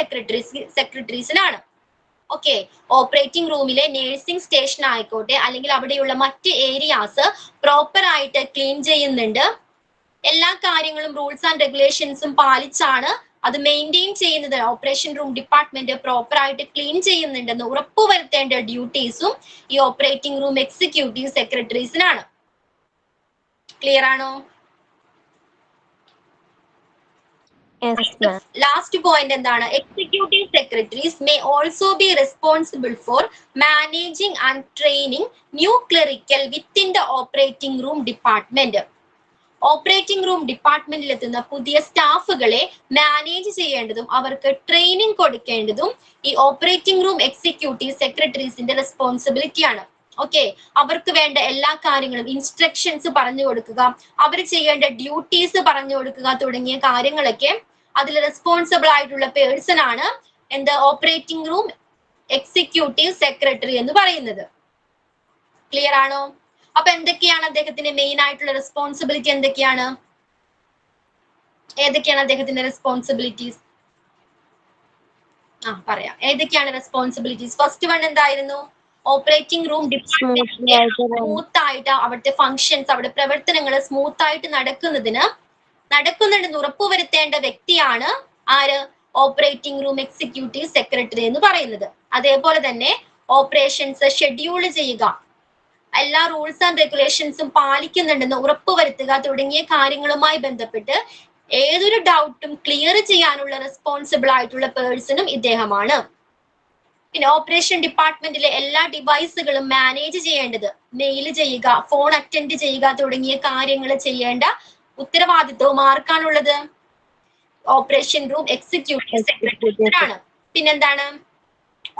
സെക്രട്ടറീസിനാണ്. ഓക്കെ, ഓപ്പറേറ്റിംഗ് റൂമിലെ നഴ്സിംഗ് സ്റ്റേഷൻ ആയിക്കോട്ടെ അല്ലെങ്കിൽ അവിടെയുള്ള മറ്റ് ഏരിയാസ് പ്രോപ്പർ ആയിട്ട് ക്ലീൻ ചെയ്യുന്നുണ്ട്, എല്ലാ കാര്യങ്ങളും റൂൾസ് ആൻഡ് റെഗുലേഷൻസും പാലിച്ചാണ് അത് മെയിൻറ്റെയിൻ ചെയ്യുന്നത്. ഓപ്പറേഷൻ റൂം ഡിപ്പാർട്ട്മെന്റ് പ്രോപ്പർ ആയിട്ട് ക്ലീൻ ചെയ്യുന്നുണ്ടെന്ന് ഉറപ്പുവരുത്തേണ്ട ഡ്യൂട്ടീസും ഈ ഓപ്പറേറ്റിംഗ് റൂം എക്സിക്യൂട്ടീവ് സെക്രട്ടറീസിനാണ്. ക്ലിയർ ആണോ? ലാസ്റ്റ് പോയിന്റ് എന്താണ്? Executive secretaries may also be responsible for managing and training new clerical within the operating room department. Operating room ഡിപ്പാർട്ട്മെന്റിൽ എത്തുന്ന പുതിയ സ്റ്റാഫുകളെ മാനേജ് ചെയ്യേണ്ടതും അവർക്ക് ട്രെയിനിങ് കൊടുക്കേണ്ടതും ഈ ഓപ്പറേറ്റിംഗ് റൂം എക്സിക്യൂട്ടീവ് സെക്രട്ടറീസിന്റെ റെസ്പോൺസിബിലിറ്റിയാണ്. ഓക്കെ, അവർക്ക് വേണ്ട എല്ലാ കാര്യങ്ങളും ഇൻസ്ട്രക്ഷൻസ് പറഞ്ഞു കൊടുക്കുക, അവർ ചെയ്യേണ്ട ഡ്യൂട്ടീസ് പറഞ്ഞു കൊടുക്കുക തുടങ്ങിയ കാര്യങ്ങളൊക്കെ അതിൽ റെസ്പോൺസിബിൾ ആയിട്ടുള്ള പേഴ്സൺ ആണ് ഓപ്പറേറ്റിംഗ് റൂം എക്സിക്യൂട്ടീവ് സെക്രട്ടറി എന്ന് പറയുന്നത്. ക്ലിയർ ആണോ? അപ്പൊ എന്തൊക്കെയാണ് അദ്ദേഹത്തിന്റെ മെയിൻ ആയിട്ടുള്ള റെസ്പോൺസിബിലിറ്റി? ഏതൊക്കെയാണ് അദ്ദേഹത്തിന്റെ റെസ്പോൺസിബിലിറ്റീസ്? പറയാം. ഏതൊക്കെയാണ് റെസ്പോൺസിബിലിറ്റീസ്? ഫസ്റ്റ് വൺ എന്തായിരുന്നു? ഓപ്പറേറ്റിംഗ് റൂം ഡിപ്പാർട്ട്മെന്റ് സ്മൂത്ത് ആയിട്ട് അവിടുത്തെ ഫങ്ഷൻസ്, അവിടെ പ്രവർത്തനങ്ങൾ സ്മൂത്ത് ആയിട്ട് നടക്കുന്നുണ്ടെന്ന് ഉറപ്പുവരുത്തേണ്ട വ്യക്തിയാണ് ആര്? ഓപ്പറേറ്റിംഗ് റൂം എക്സിക്യൂട്ടീവ് സെക്രട്ടറി എന്ന് പറയുന്നത്. അതേപോലെ തന്നെ ഓപ്പറേഷൻസ് ഷെഡ്യൂൾ ചെയ്യുക, എല്ലാ റൂൾസ് ആൻഡ് റെഗുലേഷൻസും പാലിക്കുന്നുണ്ടെന്ന് ഉറപ്പുവരുത്തുക തുടങ്ങിയ കാര്യങ്ങളുമായി ബന്ധപ്പെട്ട് ഏതൊരു ഡൗട്ടും ക്ലിയർ ചെയ്യാനുള്ള റെസ്പോൺസിബിൾ ആയിട്ടുള്ള പേഴ്സണും ഇദ്ദേഹമാണ്. പിന്നെ ഓപ്പറേഷൻ ഡിപ്പാർട്ട്മെന്റിലെ എല്ലാ ഡിവൈസുകളും മാനേജ് ചെയ്യേണ്ടത്, മെയിൽ ചെയ്യുക, ഫോൺ അറ്റൻഡ് ചെയ്യുക തുടങ്ങിയ കാര്യങ്ങൾ ചെയ്യേണ്ട ഉത്തരവാദിത്വവും ആർക്കാണുള്ളത്? ഓപ്പറേഷൻ റൂം എക്സിക്യൂട്ടീവ് സെക്രട്ടറിയാണ്. പിന്നെന്താണ്?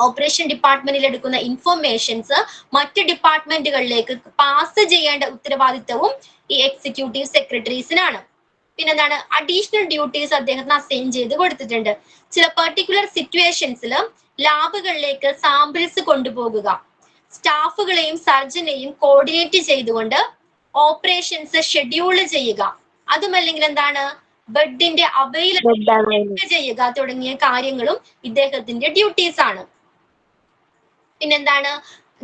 ഓപ്പറേഷൻ ഡിപ്പാർട്ട്മെന്റിൽ എടുക്കുന്ന ഇൻഫോർമേഷൻസ് മറ്റ് ഡിപ്പാർട്ട്മെന്റുകളിലേക്ക് പാസ് ചെയ്യേണ്ട ഉത്തരവാദിത്വവും ഈ എക്സിക്യൂട്ടീവ് സെക്രട്ടറീസിനാണ്. പിന്നെന്താണ്? അഡീഷണൽ ഡ്യൂട്ടീസ് അദ്ദേഹത്തിന് അസൈൻ ചെയ്ത് കൊടുത്തിട്ടുണ്ട്. ചില പെർട്ടിക്കുലർ സിറ്റുവേഷൻസിൽ ലാബുകളിലേക്ക് സാമ്പിൾസ് കൊണ്ടുപോകുക, സ്റ്റാഫുകളെയും സർജനെയും കോർഡിനേറ്റ് ചെയ്തുകൊണ്ട് ഓപ്പറേഷൻസ് ഷെഡ്യൂൾ ചെയ്യുക, അതുമല്ലെങ്കിൽ എന്താണ് ബെഡിന്റെ അവൈലബിലിറ്റി ചെയ്യുക തുടങ്ങിയ കാര്യങ്ങളും ഇദ്ദേഹത്തിന്റെ ഡ്യൂട്ടീസ് ആണ്. പിന്നെന്താണ്?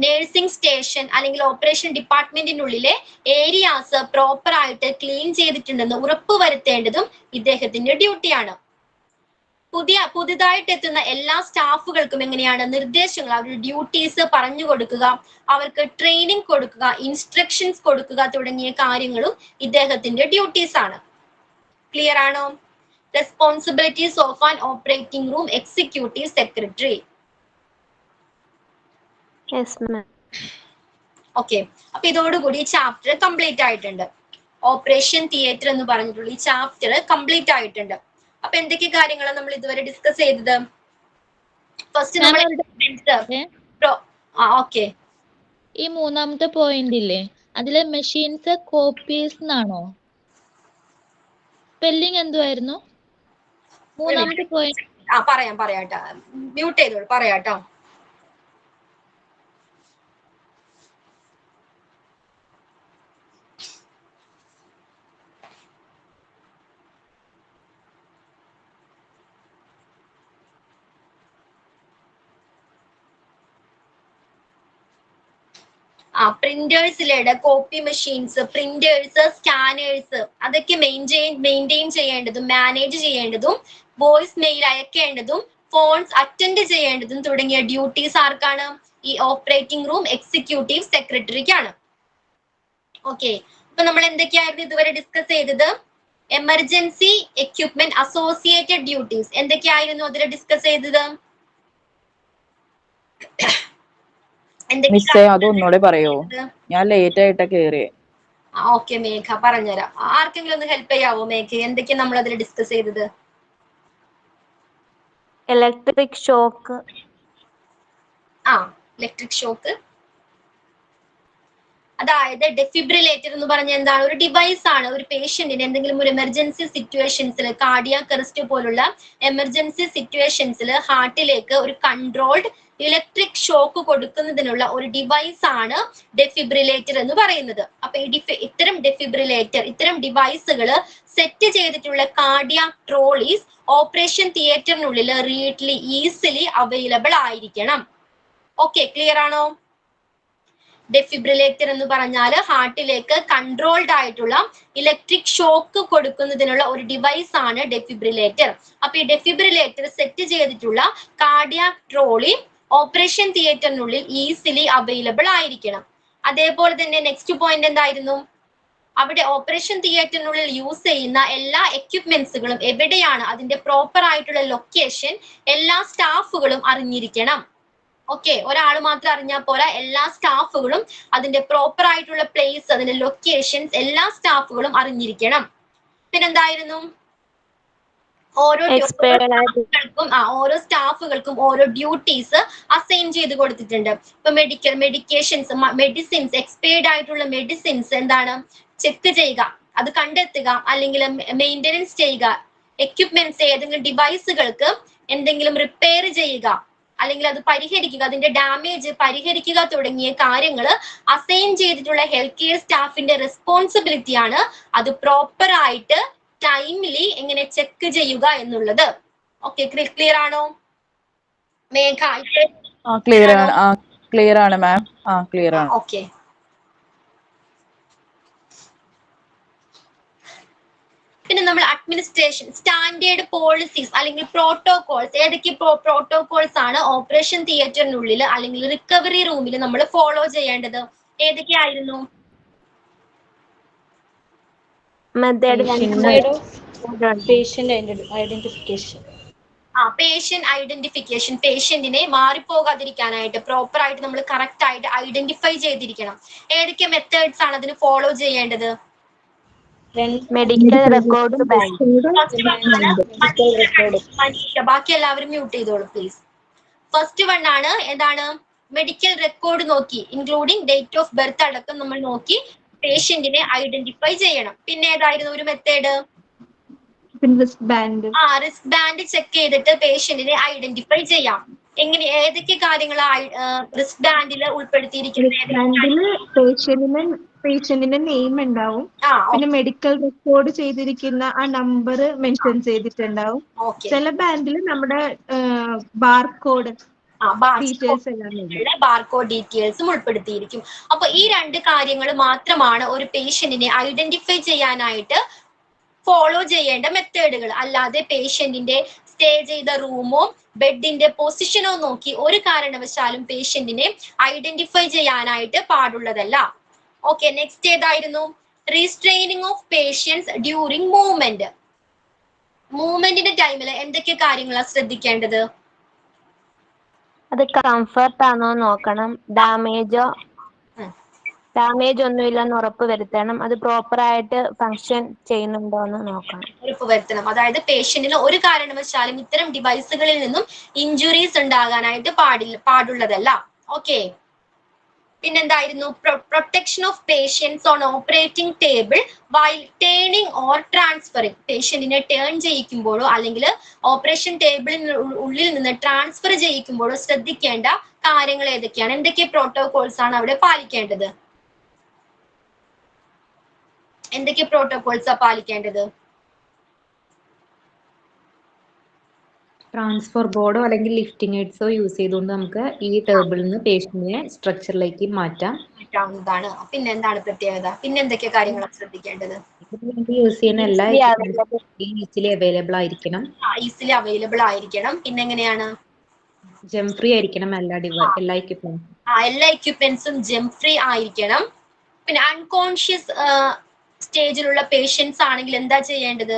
നേഴ്സിംഗ് സ്റ്റേഷൻ അല്ലെങ്കിൽ ഓപ്പറേഷൻ ഡിപ്പാർട്ട്മെന്റിനുള്ളിലെ ഏരിയാസ് പ്രോപ്പർ ആയിട്ട് ക്ലീൻ ചെയ്തിട്ടുണ്ടെന്ന് ഉറപ്പുവരുത്തേണ്ടതും ഇദ്ദേഹത്തിന്റെ ഡ്യൂട്ടിയാണ്. പുതിയതായിട്ട് എത്തുന്ന എല്ലാ സ്റ്റാഫുകൾക്കും എങ്ങനെയാണ് നിർദ്ദേശങ്ങൾ, അവരുടെ ഡ്യൂട്ടീസ് പറഞ്ഞു കൊടുക്കുക, അവർക്ക് ട്രെയിനിങ് കൊടുക്കുക, ഇൻസ്ട്രക്ഷൻസ് കൊടുക്കുക തുടങ്ങിയ കാര്യങ്ങളും ഇദ്ദേഹത്തിന്റെ ഡ്യൂട്ടീസ് ആണ്. ക്ലിയർ ആണോ? Responsibilities of an operating room executive secretary. Okay, അപ്പൊ ഇതോടുകൂടി ചാപ്റ്റർ കംപ്ലീറ്റ് ആയിട്ടുണ്ട്. ഓപ്പറേഷൻ തിയേറ്റർ എന്ന് പറഞ്ഞിട്ടുള്ള ഈ ചാപ്റ്റർ കംപ്ലീറ്റ് ആയിട്ടുണ്ട്. അപ്പൊ എന്തൊക്കെ കാര്യങ്ങളാണ് നമ്മൾ ഇതുവരെ ഡിസ്കസ് ചെയ്തത്? ഫസ്റ്റ് നമ്മൾ ഓക്കെ, ഈ മൂന്നാമത്തെ പോയിന്റ് ഇല്ലേ, അതിലെ മെഷീൻസ് കോപ്പീസ് എന്നാണോ? സ്പെല്ലിംഗ് എന്തുവായിരുന്നു മൂന്നാമത്തെ പോയിന്റ്? പറയാട്ടോ, മ്യൂട്ട് ചെയ്തോളൂ, പറയാട്ടോ. പ്രിന്റേഴ്സിലെ കോപ്പി മെഷീൻസ്, പ്രിന്റേഴ്സ്, സ്കാനേഴ്സ് അതൊക്കെ മെയിൻറ്റെയിൻ ചെയ്യേണ്ടതും മാനേജ് ചെയ്യേണ്ടതും വോയിസ് മെയിൽ അയക്കേണ്ടതും ഫോൺസ് അറ്റൻഡ് ചെയ്യേണ്ടതും തുടങ്ങിയ ഡ്യൂട്ടീസ് ആർക്കാണ്? ഈ ഓപ്പറേറ്റിംഗ് റൂം എക്സിക്യൂട്ടീവ് സെക്രട്ടറിക്കാണ്. ഓക്കെ, അപ്പൊ നമ്മൾ എന്തൊക്കെയായിരുന്നു ഇതുവരെ ഡിസ്കസ് ചെയ്തത്? എമർജൻസി എക്യുപ്മെന്റ് അസോസിയേറ്റഡ് ഡ്യൂട്ടീസ് എന്തൊക്കെയായിരുന്നു അതിൽ ഡിസ്കസ് ചെയ്തത്? മിസ്സേ അതൊന്നുകൂടെ പറയോ? ഞാൻ ലേറ്റ് ആയിട്ടാ കേറിയേ. ഓക്കെ മേഘ പറഞ്ഞുതരാം. ആർക്കെങ്കിലും ഒന്ന് ഹെൽപ്പ് ചെയ്യാവോ മേഘ? എന്തൊക്കെയാ നമ്മൾ അതിൽ ഡിസ്കസ് ചെയ്തത്? Electric shock. ഇലക്ട്രിക് ഷോക്ക്, അതായത് ഡെഫിബ്രിലേറ്റർ എന്ന് പറഞ്ഞ എന്താണ്? ഒരു ഡിവൈസ് ആണ്. ഒരു പേഷ്യന്റിന് എന്തെങ്കിലും ഒരു എമർജൻസി സിറ്റുവേഷൻസിൽ, കാർഡിയാക് അറസ്റ്റ് പോലുള്ള എമർജൻസി സിറ്റുവേഷൻസിൽ ഹാർട്ടിലേക്ക് ഒരു കൺട്രോൾഡ് ഇലക്ട്രിക് ഷോക്ക് കൊടുക്കുന്നതിനുള്ള ഒരു ഡിവൈസ് ആണ് ഡെഫിബ്രിലേറ്റർ എന്ന് പറയുന്നത്. അപ്പൊ ഇത്തരം ഡെഫിബ്രിലേറ്റർ, ഇത്തരം ഡിവൈസുകൾ സെറ്റ് ചെയ്തിട്ടുള്ള കാർഡിയാക് ട്രോളീസ് ഓപ്പറേഷൻ തിയേറ്ററിനുള്ളിൽ റീഡ്ലി ഈസിലി അവൈലബിൾ ആയിരിക്കണം. ഓക്കെ, ക്ലിയർ ആണോ? ഡെഫിബ്രിലേറ്റർ എന്ന് പറഞ്ഞാൽ ഹാർട്ടിലേക്ക് കൺട്രോൾഡ് ആയിട്ടുള്ള ഇലക്ട്രിക് ഷോക്ക് കൊടുക്കുന്നതിനുള്ള ഒരു ഡിവൈസ് ആണ് ഡെഫിബ്രിലേറ്റർ. അപ്പൊ ഈ ഡെഫിബ്രിലേറ്റർ സെറ്റ് ചെയ്തിട്ടുള്ള കാർഡിയാക് ട്രോളി ഓപ്പറേഷൻ തിയേറ്ററിനുള്ളിൽ ഈസിലി അവൈലബിൾ ആയിരിക്കണം. അതേപോലെ തന്നെ നെക്സ്റ്റ് പോയിന്റ് എന്തായിരുന്നു? അവിടെ ഓപ്പറേഷൻ തിയേറ്ററിനുള്ളിൽ യൂസ് ചെയ്യുന്ന എല്ലാ എക്യുപ്മെന്റ്സുകളും എവിടെയാണ്, അതിന്റെ പ്രോപ്പർ ആയിട്ടുള്ള ലൊക്കേഷൻ എല്ലാ സ്റ്റാഫുകളും അറിഞ്ഞിരിക്കണം. ഓക്കെ, ഒരാൾ മാത്രം അറിഞ്ഞാൽ പോരാ, എല്ലാ സ്റ്റാഫുകളും അതിന്റെ പ്രോപ്പർ ആയിട്ടുള്ള പ്ലേസ്, അതിന്റെ ലൊക്കേഷൻസ് എല്ലാ സ്റ്റാഫുകളും അറിഞ്ഞിരിക്കണം. പിന്നെന്തായിരുന്നു? ഓരോ സ്റ്റാഫുകൾക്കും ഓരോ ഡ്യൂട്ടീസ് അസൈൻ ചെയ്ത് കൊടുത്തിട്ടുണ്ട്. ഇപ്പൊ മെഡിസിൻസ്, എക്സ്പയർഡ് ആയിട്ടുള്ള മെഡിസിൻസ് എന്താണ്? ചെക്ക് ചെയ്യുക, അത് കണ്ടെത്തുക, അല്ലെങ്കിൽ മെയിൻ്റെനൻസ് ചെയ്യുക. എക്യുപ്മെന്റ്സ്, ഏതെങ്കിലും ഡിവൈസുകൾക്ക് എന്തെങ്കിലും റിപ്പയർ ചെയ്യുക, അല്ലെങ്കിൽ അത് പരിഹരിക്കുക, അതിന്റെ ഡാമേജ് പരിഹരിക്കുക തുടങ്ങിയ കാര്യങ്ങൾ അസൈൻ ചെയ്തിട്ടുള്ള ഹെൽത്ത് കെയർ സ്റ്റാഫിന്റെ റെസ്പോൺസിബിലിറ്റി ആണ്. അത് പ്രോപ്പർ ആയിട്ട് ടൈംലി എങ്ങനെ ചെക്ക് ചെയ്യുക എന്നുള്ളത്. ഓക്കെ, ക്ലിയർ ആണോ മേഘ? ക്ലിയർ ആണ് മാം. ക്ലിയർ ആണ്. ഓക്കെ, പിന്നെ നമ്മൾ അഡ്മിനിസ്ട്രേഷൻ, സ്റ്റാൻഡേർഡ് പോളിസീസ് അല്ലെങ്കിൽ പ്രോട്ടോകോൾസ്, ഏതൊക്കെ പ്രോട്ടോകോൾസ് ആണ് ഓപ്പറേഷൻ തിയേറ്ററിനുള്ളിൽ അല്ലെങ്കിൽ റിക്കവറി റൂമിൽ നമ്മൾ ഫോളോ ചെയ്യേണ്ടത്? ഏതൊക്കെയായിരുന്നു? പേഷ്യന്റ് ഐഡന്റിഫിക്കേഷൻ, പേഷ്യന്റിനെ മാറിപ്പോകാതിരിക്കാനായിട്ട് പ്രോപ്പർ ആയിട്ട് നമ്മൾ കറക്റ്റ് ആയിട്ട് ഐഡന്റിഫൈ ചെയ്തിരിക്കണം. ഏതൊക്കെ മെത്തേഡ്സ് ആണ് അതിന് ഫോളോ ചെയ്യേണ്ടത്? Medical record bank. ബാക്കി എല്ലാവരും മ്യൂട്ട് ചെയ്തോളൂ പ്ലീസ്. ഫസ്റ്റ് വൺ ആണ് എന്താണ്? മെഡിക്കൽ റെക്കോർഡ് നോക്കി, ഇൻക്ലൂഡിങ് ഡേറ്റ് ഓഫ് ബർത്ത് അടക്കം നമ്മൾ നോക്കി പേഷ്യന്റിനെ ഐഡന്റിഫൈ ചെയ്യണം. പിന്നെ ഏതായിരുന്നു ഒരു മെത്തേഡ്? റിസ്ക് ബാൻഡ് ചെക്ക് ചെയ്തിട്ട് പേഷ്യന്റിനെ ഐഡന്റിഫൈ ചെയ്യാം. എങ്ങനെ, ഏതൊക്കെ കാര്യങ്ങളാണ് റിസ്ക് ബാൻഡിൽ ഉൾപ്പെടുത്തിയിരിക്കുന്നത്? പേഷ്യന്റിന്റെ നെയിം ഉണ്ടാവും, പിന്നെ മെഡിക്കൽ റെക്കോർഡ് ചെയ്തിരിക്കുന്ന ആ നമ്പർ മെൻഷൻ ചെയ്തിട്ടുണ്ടാവും. ചില ബാൻഡിൽ നമ്മുടെ ബാർകോഡ് ഡീറ്റെയിൽസും ഉൾപ്പെടുത്തിയിരിക്കും. അപ്പൊ ഈ രണ്ട് കാര്യങ്ങൾ മാത്രമാണ് ഒരു പേഷ്യന്റിനെ ഐഡന്റിഫൈ ചെയ്യാനായിട്ട് ഫോളോ ചെയ്യേണ്ട മെത്തേഡുകൾ. അല്ലാതെ പേഷ്യന്റിന്റെ സ്റ്റേ ചെയ്ത റൂമോ ബെഡിന്റെ പൊസിഷനോ നോക്കി ഒരു കാരണവശാലും പേഷ്യന്റിനെ ഐഡന്റിഫൈ ചെയ്യാനായിട്ട് പാടുള്ളതല്ല. ഓക്കെ, നെക്സ്റ്റ് ഏതായിരുന്നു? റീസ്ട്രെയിനിങ് ഓഫ് പേഷ്യൻസ് ഡ്യൂറിങ് മൂവ്മെന്റ്. മൂവ്മെന്റിന്റെ ടൈമിൽ എന്തൊക്കെ കാര്യങ്ങളാണ് ശ്രദ്ധിക്കേണ്ടത്? അത് കംഫർട്ട് ആണോ നോക്കണം, ഡാമേജ് ഒന്നുമില്ലെന്ന് ഉറപ്പ് വരുത്തണം, അത് പ്രോപ്പർ ആയിട്ട് ഫങ്ഷൻ ചെയ്യുന്നുണ്ടോ എന്ന് നോക്കണം, ഉറപ്പുവരുത്തണം. അതായത് പേഷ്യന്റിന് ഒരു കാരണവശാലും ഇത്തരം ഡിവൈസുകളിൽ നിന്നും ഇഞ്ചുറീസ് ഉണ്ടാകാനായിട്ട് പാടുള്ളതല്ല. ഓക്കെ, പിന്നെന്തായിരുന്നു? Protection of patients on operating table while turning or transferring. പേഷ്യന്റിനെ ടേൺ ചെയ്യിക്കുമ്പോഴോ അല്ലെങ്കിൽ ഓപ്പറേഷൻ ടേബിളിന് ഉള്ളിൽ നിന്ന് ട്രാൻസ്ഫർ ചെയ്യിക്കുമ്പോഴോ ശ്രദ്ധിക്കേണ്ട കാര്യങ്ങൾ ഏതൊക്കെയാണ്? എന്തൊക്കെ പ്രോട്ടോകോൾസ് ആണ് അവിടെ പാലിക്കേണ്ടത്? എന്തൊക്കെ പ്രോട്ടോകോൾസാ പാലിക്കേണ്ടത്? ട്രാൻസ്ഫർ ബോർഡോ അല്ലെങ്കിൽ ലിഫ്റ്റിംഗ് എയ്ഡ്സോ യൂസ് ചെയ്തുകൊണ്ട് നമുക്ക് ഈ ടേബിളിൽ നിന്ന് പേഷ്യന്റിനെ സ്ട്രക്ചറിലേക്ക് മാറ്റാവുന്നതാണ്. പിന്നെ എന്താണ് പ്രത്യേകത? പിന്നെ എന്തൊക്കെ കാര്യങ്ങളാണ് ശ്രദ്ധിക്കേണ്ടത്? യൂസ് ചെയ്യുന്ന എല്ലാ ഈസിലി അവൈലബിൾ ആയിരിക്കണം. ഈസിലി അവൈലബിൾ ആയിരിക്കണം. പിന്നെ എങ്ങനെയാണ്? ജെം ഫ്രീ ആയിരിക്കണം എല്ലാ എക്യുപ്മെന്റ്സും. എല്ലാ എക്യുപ്മെന്റ്സും ജെം ഫ്രീ ആയിരിക്കണം. പിന്നെ അൺകോൺഷ്യസ് സ്റ്റേജിലുള്ള പേഷ്യൻസ് ആണെങ്കിൽ എന്താ ചെയ്യേണ്ടത്?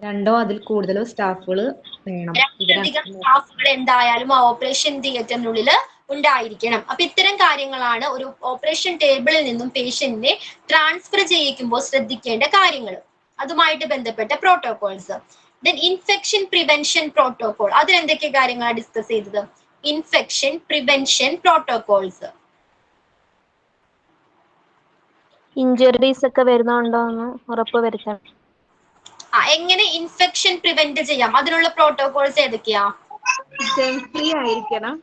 2 അതിൽ കൂടുതലോ സ്റ്റാഫുകൾ വേണം. 2 സ്റ്റാഫുകൾ എന്തായാലും ആ ഓപ്പറേഷൻ തിയേറ്ററിനുള്ളിൽ ഉണ്ടായിരിക്കണം. അപ്പൊ ഇത്തരം കാര്യങ്ങളാണ് ഒരു ഓപ്പറേഷൻ ടേബിളിൽ നിന്നും പേഷ്യന്റിനെ ട്രാൻസ്ഫർ ചെയ്യിക്കുമ്പോൾ ശ്രദ്ധിക്കേണ്ട കാര്യങ്ങൾ, അതുമായിട്ട് ബന്ധപ്പെട്ട protocols. Then infection prevention protocol, അതിൽ എന്തൊക്കെ കാര്യങ്ങളാണ് ഡിസ്കസ് ചെയ്തത്? Infection prevention protocols. ഇഞ്ചുറീസ് ഒക്കെ വരുന്നുണ്ടോ എന്ന് ഉറപ്പ് വരുത്തണം. എങ്ങനെ ഇൻഫെക്ഷൻ പ്രിവെന്റ് ചെയ്യാം, അതിനുള്ള പ്രോട്ടോകോൾസ് ഏതൊക്കെയാ? ജെം ഫ്രീ ആയിരിക്കണം.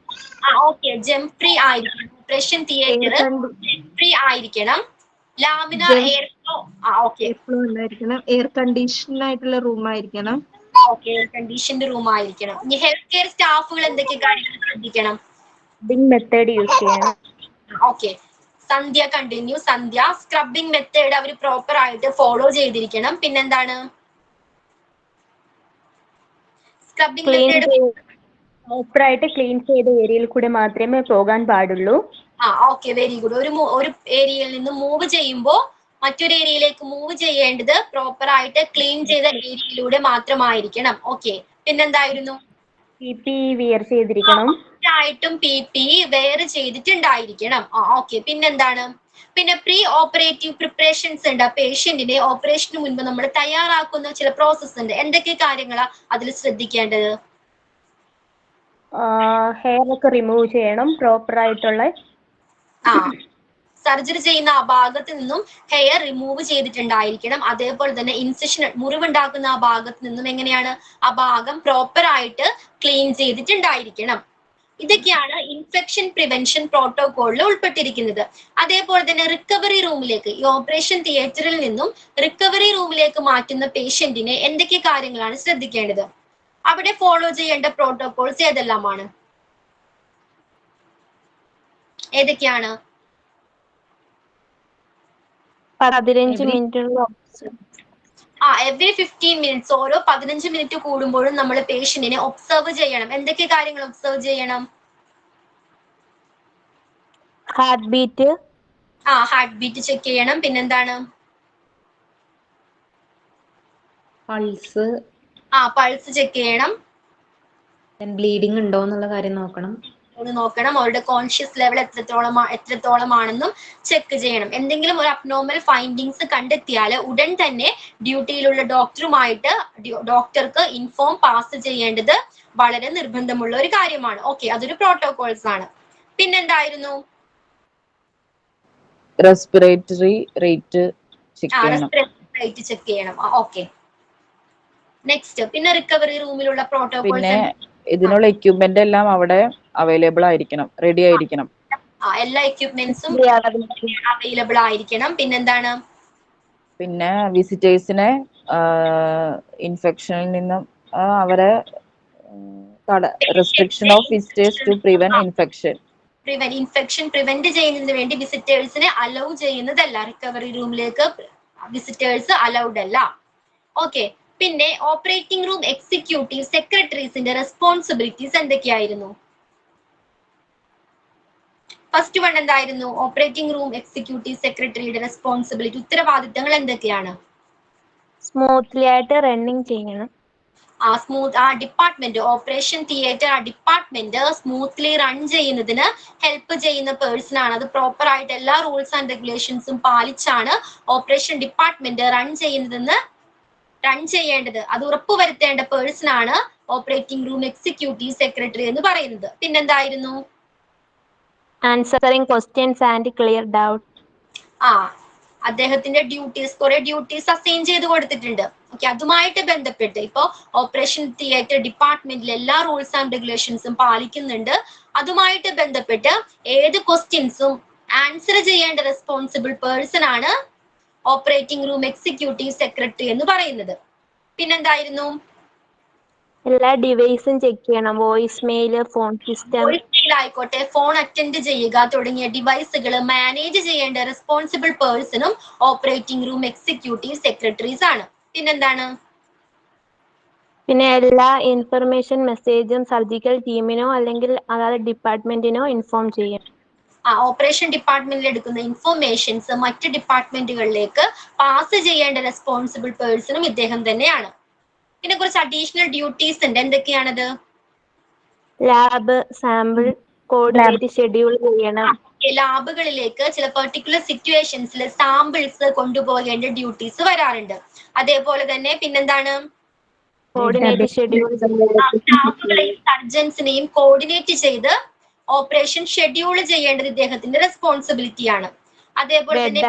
ഓക്കെ, ജെം ഫ്രീ ആയിരിക്കണം. ഓപ്പറേഷൻ തിയേറ്റർ ജെം ഫ്രീ ആയിരിക്കണം. ലാമിനാർ എയർ ഫ്ലോ ഉണ്ടായിരിക്കണം. എയർ കണ്ടീഷൻ ആയിട്ടുള്ള റൂം ആയിരിക്കണം. ഓക്കെ, എയർ കണ്ടീഷൻഡ് റൂം ആയിരിക്കണം. ഇനി ഹെൽത്ത് കെയർ സ്റ്റാഫുകൾ എന്തൊക്കെ കാര്യങ്ങൾ ശ്രദ്ധിക്കണം? മെത്തേഡ് യൂസ് ചെയ്യണം. ഓക്കെ, സന്ധ്യ കണ്ടിന്യൂ. സന്ധ്യ, സ്ക്രബിംഗ് മെത്തേഡ് അവർ പ്രോപ്പർ ആയിട്ട് ഫോളോ ചെയ്തിരിക്കണം. പിന്നെന്താണ്? സ്ക്രബിംഗ് മെത്തേഡ് പ്രോപ്പർ ആയിട്ട് ക്ലീൻ ചെയ്ത ഏരിയയിൽ കൂടെ മാത്രമേ പോകാൻ പാടുള്ളൂ. Okay, very good. ഒരു ഏരിയയിൽ നിന്ന് മൂവ് ചെയ്യുമ്പോൾ മറ്റൊരു ഏരിയയിലേക്ക് മൂവ് ചെയ്യേണ്ടത് പ്രോപ്പർ ആയിട്ട് ക്ലീൻ ചെയ്ത ഏരിയയിലൂടെ മാത്രമായിരിക്കണം. ഓക്കെ, പിന്നെന്തായിരുന്നു? PPE വെയർ ചെയ്തിരിക്കണം. ആയിട്ടും PPE വെയർ ചെയ്തിട്ടുണ്ടായിരിക്കണം. ഓക്കെ, പിന്നെന്താണ്? പിന്നെ പ്രീ ഓപ്പറേറ്റീവ് പ്രിപ്പറേഷൻസ് ഉണ്ട്. പേഷ്യന്റിനെ ഓപ്പറേഷന് മുൻപ് നമ്മൾ തയ്യാറാക്കുന്ന ചില പ്രോസസ് ഉണ്ട്. എന്തൊക്കെ കാര്യങ്ങളാ അതിൽ ശ്രദ്ധിക്കേണ്ടത്? ഹെയർ ഒക്കെ റിമൂവ് ചെയ്യണം പ്രോപ്പർ ആയിട്ടുള്ള. സർജറി ചെയ്യുന്ന ആ ഭാഗത്ത് നിന്നും ഹെയർ റിമൂവ് ചെയ്തിട്ടുണ്ടായിരിക്കണം. അതേപോലെ തന്നെ ഇൻസെഷൻ, മുറിവുണ്ടാക്കുന്ന ആ ഭാഗത്ത് നിന്നും എങ്ങനെയാണ് ആ ഭാഗം പ്രോപ്പർ ആയിട്ട് ക്ലീൻ ചെയ്തിട്ടുണ്ടായിരിക്കണം. ഇതൊക്കെയാണ് ഇൻഫെക്ഷൻ പ്രിവെൻഷൻ പ്രോട്ടോകോളിൽ ഉൾപ്പെട്ടിരിക്കുന്നത്. അതേപോലെ തന്നെ റിക്കവറി റൂമിലേക്ക്, ഈ ഓപ്പറേഷൻ തിയേറ്ററിൽ നിന്നും റിക്കവറി റൂമിലേക്ക് മാറ്റുന്ന പേഷ്യന്റിനെ എന്തൊക്കെ കാര്യങ്ങളാണ് ശ്രദ്ധിക്കേണ്ടത്? അവിടെ ഫോളോ ചെയ്യേണ്ട പ്രോട്ടോകോൾസ് ഏതെല്ലാമാണ്? ഏതൊക്കെയാണ്? 15 മിനിറ്റ് എവറി 15 മിനിറ്റ്സ്, ഓരോ 15 മിനിറ്റ് കൂടുമ്പോഴും നമ്മൾ പേഷ്യന്റിനെ ഒബ്സർവ് ചെയ്യണം. എന്തൊക്കെ കാര്യങ്ങൾ ഒബ്സർവ് ചെയ്യണം? Heart beat. Heart beat check ചെയ്യണം. പിന്നെന്താണ്? പൾസ്. പൾസ് ചെക്ക് ചെയ്യണം. ബ്ലീഡിംഗ് ഉണ്ടോ എന്നുള്ള കാര്യം നോക്കണം. അവരുടെ കോൺഷ്യസ് ലെവൽ എത്രത്തോളമാണെന്നും ചെക്ക് ചെയ്യണം. എന്തെങ്കിലും ഒരു അബ്നോർമൽ ഫൈൻഡിങ്സ് കണ്ടെത്തിയാൽ ഉടൻ തന്നെ ഡ്യൂട്ടിയിലുള്ള ഡോക്ടർക്ക് ഇൻഫോം പാസ് ചെയ്യേണ്ടത് വളരെ നിർബന്ധമുള്ള ഒരു കാര്യമാണ്. ഓക്കെ, അതൊരു പ്രോട്ടോകോൾസ് ആണ്. പിന്നെന്തായിരുന്നു? റെസ്പിറേറ്ററി റേറ്റ് ചെക്ക് ചെയ്യണം. Okay, next. പിന്നെ റിക്കവറി റൂമിലുള്ള പ്രോട്ടോകോൾസ്, ഇതിനുള്ള എക്യുപ്മെന്റ് എല്ലാം അവിടെ അവൈലബിൾ ആയിരിക്കണം, റെഡി ആയിരിക്കണം. എല്ലാ എക്യുപ്മെന്റ്സും അവൈലബിൾ ആയിരിക്കണം. പിന്നെന്താണ്? പിന്നെ വിസിറ്റേഴ്സിനെ ഇൻഫെക്ഷനിൽ നിന്നും അവരെ restriction of visitors to prevent infection prevent ചെയ്യുന്നതിന് വേണ്ടി വിസിറ്റേഴ്സിനെ അലൗ ചെയ്യുന്നതല്ല. റിക്കവറി റൂമിലേക്ക് വിസിറ്റേഴ്സ് അലൗഡ് അല്ല. ഓക്കെ, പിന്നെ ഓപ്പറേറ്റിംഗ് റൂം എക്സിക്യൂട്ടീവ് സെക്രട്ടറീസിന്റെ റെസ്പോൺസിബിലിറ്റീസ് എന്തൊക്കെയായിരുന്നു? ഫസ്റ്റ് വൺ എന്തായിരുന്നു? ഓപ്പറേറ്റിംഗ് റൂം എക്സിക്യൂട്ടീവ് സെക്രട്ടറിയുടെ റെസ്പോൺസിബിലിറ്റി, ഉത്തരവാദിത്തങ്ങൾ എന്തൊക്കെയാണ്? സ്മൂത്ത്ലി ആയിട്ട് റണ്ണിങ് ചെയ്യണം. Department, operation theatre department smoothly run ചെയ്യുന്നതിന് ഹെൽപ്പ് ചെയ്യുന്ന പേഴ്സൺ ആണ്. അത് പ്രോപ്പർ ആയിട്ട് എല്ലാ റൂൾസ് ആൻഡ് റെഗുലേഷൻസും പാലിച്ചാണ് ഓപ്പറേഷൻ ഡിപ്പാർട്ട്മെന്റ് റൺ ചെയ്യേണ്ടത്. അത് ഉറപ്പുവരുത്തേണ്ട പേഴ്സൺ ആണ് ഓപ്പറേറ്റിംഗ് റൂം എക്സിക്യൂട്ടീവ് സെക്രട്ടറി എന്ന് പറയുന്നത്. പിന്നെന്തായിരുന്നു? Answering questions and clear doubt. അദ്ദേഹത്തിന്റെ കുറെ ഡ്യൂട്ടീസ് അസൈൻ ചെയ്ത് കൊടുത്തിട്ടുണ്ട്. ഓക്കെ, അതുമായിട്ട് ബന്ധപ്പെട്ട് ഇപ്പോ ഓപ്പറേഷൻ തിയേറ്റർ ഡിപ്പാർട്ട്മെന്റിൽ എല്ലാ റൂൾസ് ആൻഡ് റെഗുലേഷൻസും പാലിക്കുന്നുണ്ട്. അതുമായിട്ട് ബന്ധപ്പെട്ട് ഏത് ക്വസ്റ്റ്യൻസും ആൻസർ ചെയ്യേണ്ട റെസ്പോൺസിബിൾ പേഴ്സൺ ആണ് ഓപ്പറേറ്റിംഗ് റൂം എക്സിക്യൂട്ടീവ് സെക്രട്ടറി എന്ന് പറയുന്നത്. പിന്നെന്തായിരുന്നു? എല്ലാ ഡിവൈസും ചെക്ക് ചെയ്യണം. വോയിസ് മെയിൽ, ഫോൺ സിസ്റ്റം, ആയിക്കോട്ടെ, ഫോൺ അറ്റൻഡ് ചെയ്യുക തുടങ്ങിയ ഡിവൈസുകൾ മാനേജ് ചെയ്യേണ്ട റെസ്പോൺസിബിൾ പേഴ്സണും ഓപ്പറേറ്റിംഗ് റൂം എക്സിക്യൂട്ടീവ് സെക്രട്ടറീസ് ആണ്. പിന്നെന്താണ്? പിന്നെ എല്ലാ ഇൻഫർമേഷൻ മെസ്സേജും സർജിക്കൽ ടീമിനോ അല്ലെങ്കിൽ അതായത് ഡിപ്പാർട്ട്മെന്റിനോ ഇൻഫോം ചെയ്യും. ഓപ്പറേഷൻ ഡിപ്പാർട്ട്മെന്റിൽ എടുക്കുന്ന ഇൻഫോർമേഷൻസ് മറ്റ് ഡിപ്പാർട്ട്മെന്റുകളിലേക്ക് പാസ് ചെയ്യേണ്ട റെസ്പോൺസിബിൾ പേഴ്സണും ഇദ്ദേഹം തന്നെയാണ്. പിന്നെ കുറച്ച് അഡീഷണൽ ഡ്യൂട്ടീസ് ഉണ്ട്. എന്തൊക്കെയാണത്? ലാബ് സാമ്പിൾ കോർഡിനേറ്റ് ഷെഡ്യൂൾ ചെയ്യണം. ലാബുകളിലേക്ക് ചില പെർട്ടിക്കുലർ സിറ്റുവേഷൻസിൽ സാമ്പിൾസ് കൊണ്ടുപോകേണ്ട ഡ്യൂട്ടീസ് വരാറുണ്ട്. അതേപോലെ തന്നെ പിന്നെന്താണ്? കോർഡിനേറ്റ് ഷെഡ്യൂൾ സ്റ്റാഫുകളെയും സർജൻസിനെയും കോർഡിനേറ്റ് ചെയ്ത് ഓപ്പറേഷൻ ഷെഡ്യൂൾ ചെയ്യേണ്ടത് ഇദ്ദേഹത്തിന്റെ റെസ്പോൺസിബിലിറ്റിയാണ്. അതേപോലെ തന്നെ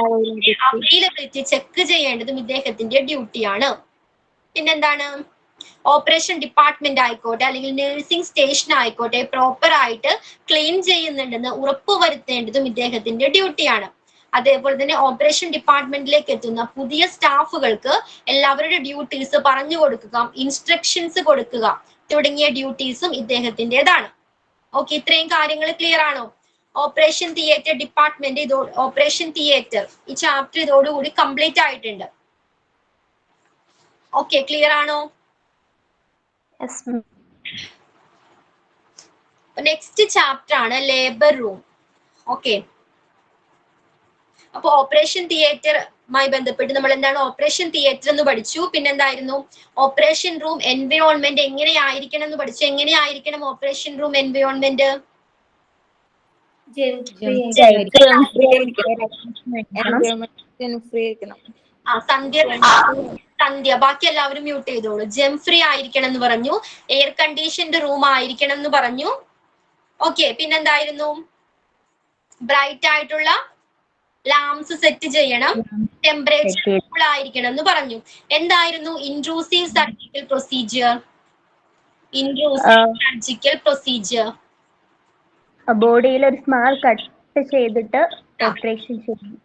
അവൈലബിലിറ്റി ചെക്ക് ചെയ്യേണ്ടതും ഇദ്ദേഹത്തിന്റെ ഡ്യൂട്ടിയാണ്. പിന്നെന്താണ്? ഓപ്പറേഷൻ ഡിപ്പാർട്ട്മെന്റ് ആയിക്കോട്ടെ അല്ലെങ്കിൽ നഴ്സിംഗ് സ്റ്റേഷൻ ആയിക്കോട്ടെ പ്രോപ്പർ ആയിട്ട് ക്ലീൻ ചെയ്യുന്നുണ്ടെന്ന് ഉറപ്പുവരുത്തേണ്ടതും ഇദ്ദേഹത്തിന്റെ ഡ്യൂട്ടിയാണ്. അതേപോലെ തന്നെ ഓപ്പറേഷൻ ഡിപ്പാർട്ട്മെന്റിലേക്ക് എത്തുന്ന പുതിയ സ്റ്റാഫുകൾക്ക് എല്ലാവരുടെ ഡ്യൂട്ടീസ് പറഞ്ഞു കൊടുക്കുക, ഇൻസ്ട്രക്ഷൻസ് കൊടുക്കുക തുടങ്ങിയ ഡ്യൂട്ടീസും ഇദ്ദേഹത്തിൻ്റെതാണ്. ഓക്കെ, ഇത്രയും കാര്യങ്ങൾ ക്ലിയർ ആണോ? Operation theatre department operation theatre ഈ ചാപ്റ്റർ ഇതോടുകൂടി കംപ്ലീറ്റ് ആയിട്ടുണ്ട്. ഓക്കെ, ക്ലിയർ ആണോ? നെക്സ്റ്റ് ചാപ്റ്റർ ആണ് ലേബർ റൂം. ഓക്കെ, അപ്പൊ ഓപ്പറേഷൻ തിയേറ്ററുമായി ബന്ധപ്പെട്ട് നമ്മൾ എന്താണ് ഓപ്പറേഷൻ തിയേറ്റർ എന്ന് പഠിച്ചു. പിന്നെന്തായിരുന്നു? ഓപ്പറേഷൻ റൂം എൻവയോൺമെന്റ് എങ്ങനെയായിരിക്കണം എന്ന് പഠിച്ചു. എങ്ങനെയായിരിക്കണം ഓപ്പറേഷൻ റൂം എൻവയോൺമെന്റ്? സന്ധ്യ ബാക്കി എല്ലാവരും മ്യൂട്ട് ചെയ്തോളൂ. ജെം ഫ്രീ ആയിരിക്കണം എന്ന് പറഞ്ഞു. എയർ കണ്ടീഷൻഡ് റൂം ആയിരിക്കണം എന്ന് പറഞ്ഞു. ഓക്കെ, പിന്നെന്തായിരുന്നു? ബ്രൈറ്റ് ആയിട്ടുള്ള ലാംപ്സ് സെറ്റ് ചെയ്യണം. ടെമ്പറേച്ചർ കൂൾ ആയിരിക്കണം എന്ന് പറഞ്ഞു. എന്തായിരുന്നു intrusive surgical procedure? Surgical procedure ബോഡിയിൽ ഒരു സ്മാൾ കട്ട് ചെയ്തിട്ട് ഓപ്പറേഷൻ ചെയ്യും.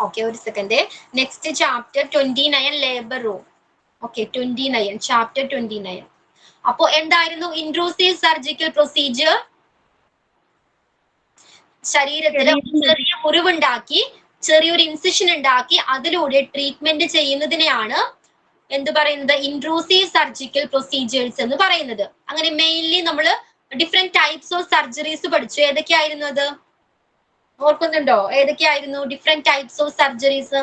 ഓക്കെ, ഒരു second. Next chapter 29 labour room. Okay, 29 chapter 29. അപ്പോ എന്തായിരുന്നു ഇൻട്രൂസീവ് സർജിക്കൽ പ്രൊസീജിയർ? ശരീരത്തിൽ ചെറിയ മുറിവുണ്ടാക്കി ചെറിയൊരു ഇൻസിഷൻ ഉണ്ടാക്കി അതിലൂടെ ട്രീറ്റ്മെന്റ് ചെയ്യുന്നതിനെയാണ് എന്ത് പറയുന്നത്? ഇൻട്രൂസീവ് സർജിക്കൽ പ്രൊസീജിയേഴ്സ് എന്ന് പറയുന്നത്. അങ്ങനെ മെയിൻലി നമ്മൾ ഡിഫറെന്റ് ടൈപ്സ് ഓഫ് സർജറീസ് പഠിച്ചു. ഏതൊക്കെയായിരുന്നു അത്? ഓർക്കുന്നുണ്ടോ? ഏതൊക്കെയായിരുന്നു different types of surgeries?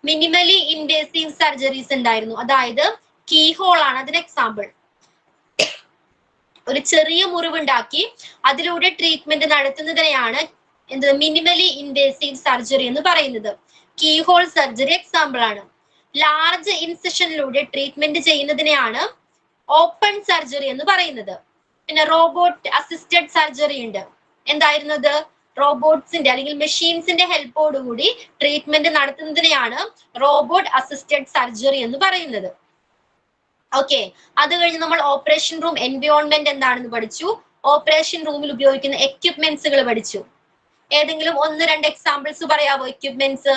Minimally invasive surgeries ഉണ്ടായിരുന്നു. അതായത് കീ ഹോൾ ആണ് അതിന് എക്സാമ്പിൾ. ഒരു ചെറിയ മുറിവുണ്ടാക്കി അതിലൂടെ ട്രീറ്റ്മെന്റ് നടത്തുന്നതിനെയാണ് എന്ത് മിനിമലി ഇൻവേസീവ് സർജറി എന്ന് പറയുന്നത്. കീ ഹോൾ സർജറി എക്സാമ്പിൾ ആണ്. ലാർജ് ഇൻസിഷനിലൂടെ ട്രീറ്റ്മെന്റ് ചെയ്യുന്നതിനെയാണ് ഓപ്പൺ സർജറി എന്ന് പറയുന്നത്. പിന്നെ റോബോട്ട് അസിസ്റ്റഡ് സർജറി ഉണ്ട്. എന്തായിരുന്നു അത്? റോബോട്ട്സിന്റെ അല്ലെങ്കിൽ മെഷീൻസിന്റെ ഹെൽപ്പോടുകൂടി ട്രീറ്റ്മെന്റ് നടത്തുന്നതിനെയാണ് റോബോട്ട് അസിസ്റ്റഡ് സർജറി എന്ന് പറയുന്നത്. ഓക്കെ, അത് കഴിഞ്ഞ് നമ്മൾ ഓപ്പറേഷൻ റൂം എൻവയോൺമെന്റ് എന്താണെന്ന് പഠിച്ചു. ഓപ്പറേഷൻ റൂമിൽ ഉപയോഗിക്കുന്ന എക്യുപ്മെന്റ്സുകൾ പഠിച്ചു. ഏതെങ്കിലും 1-2 എക്സാമ്പിൾസ് പറയാവോ? Equipments.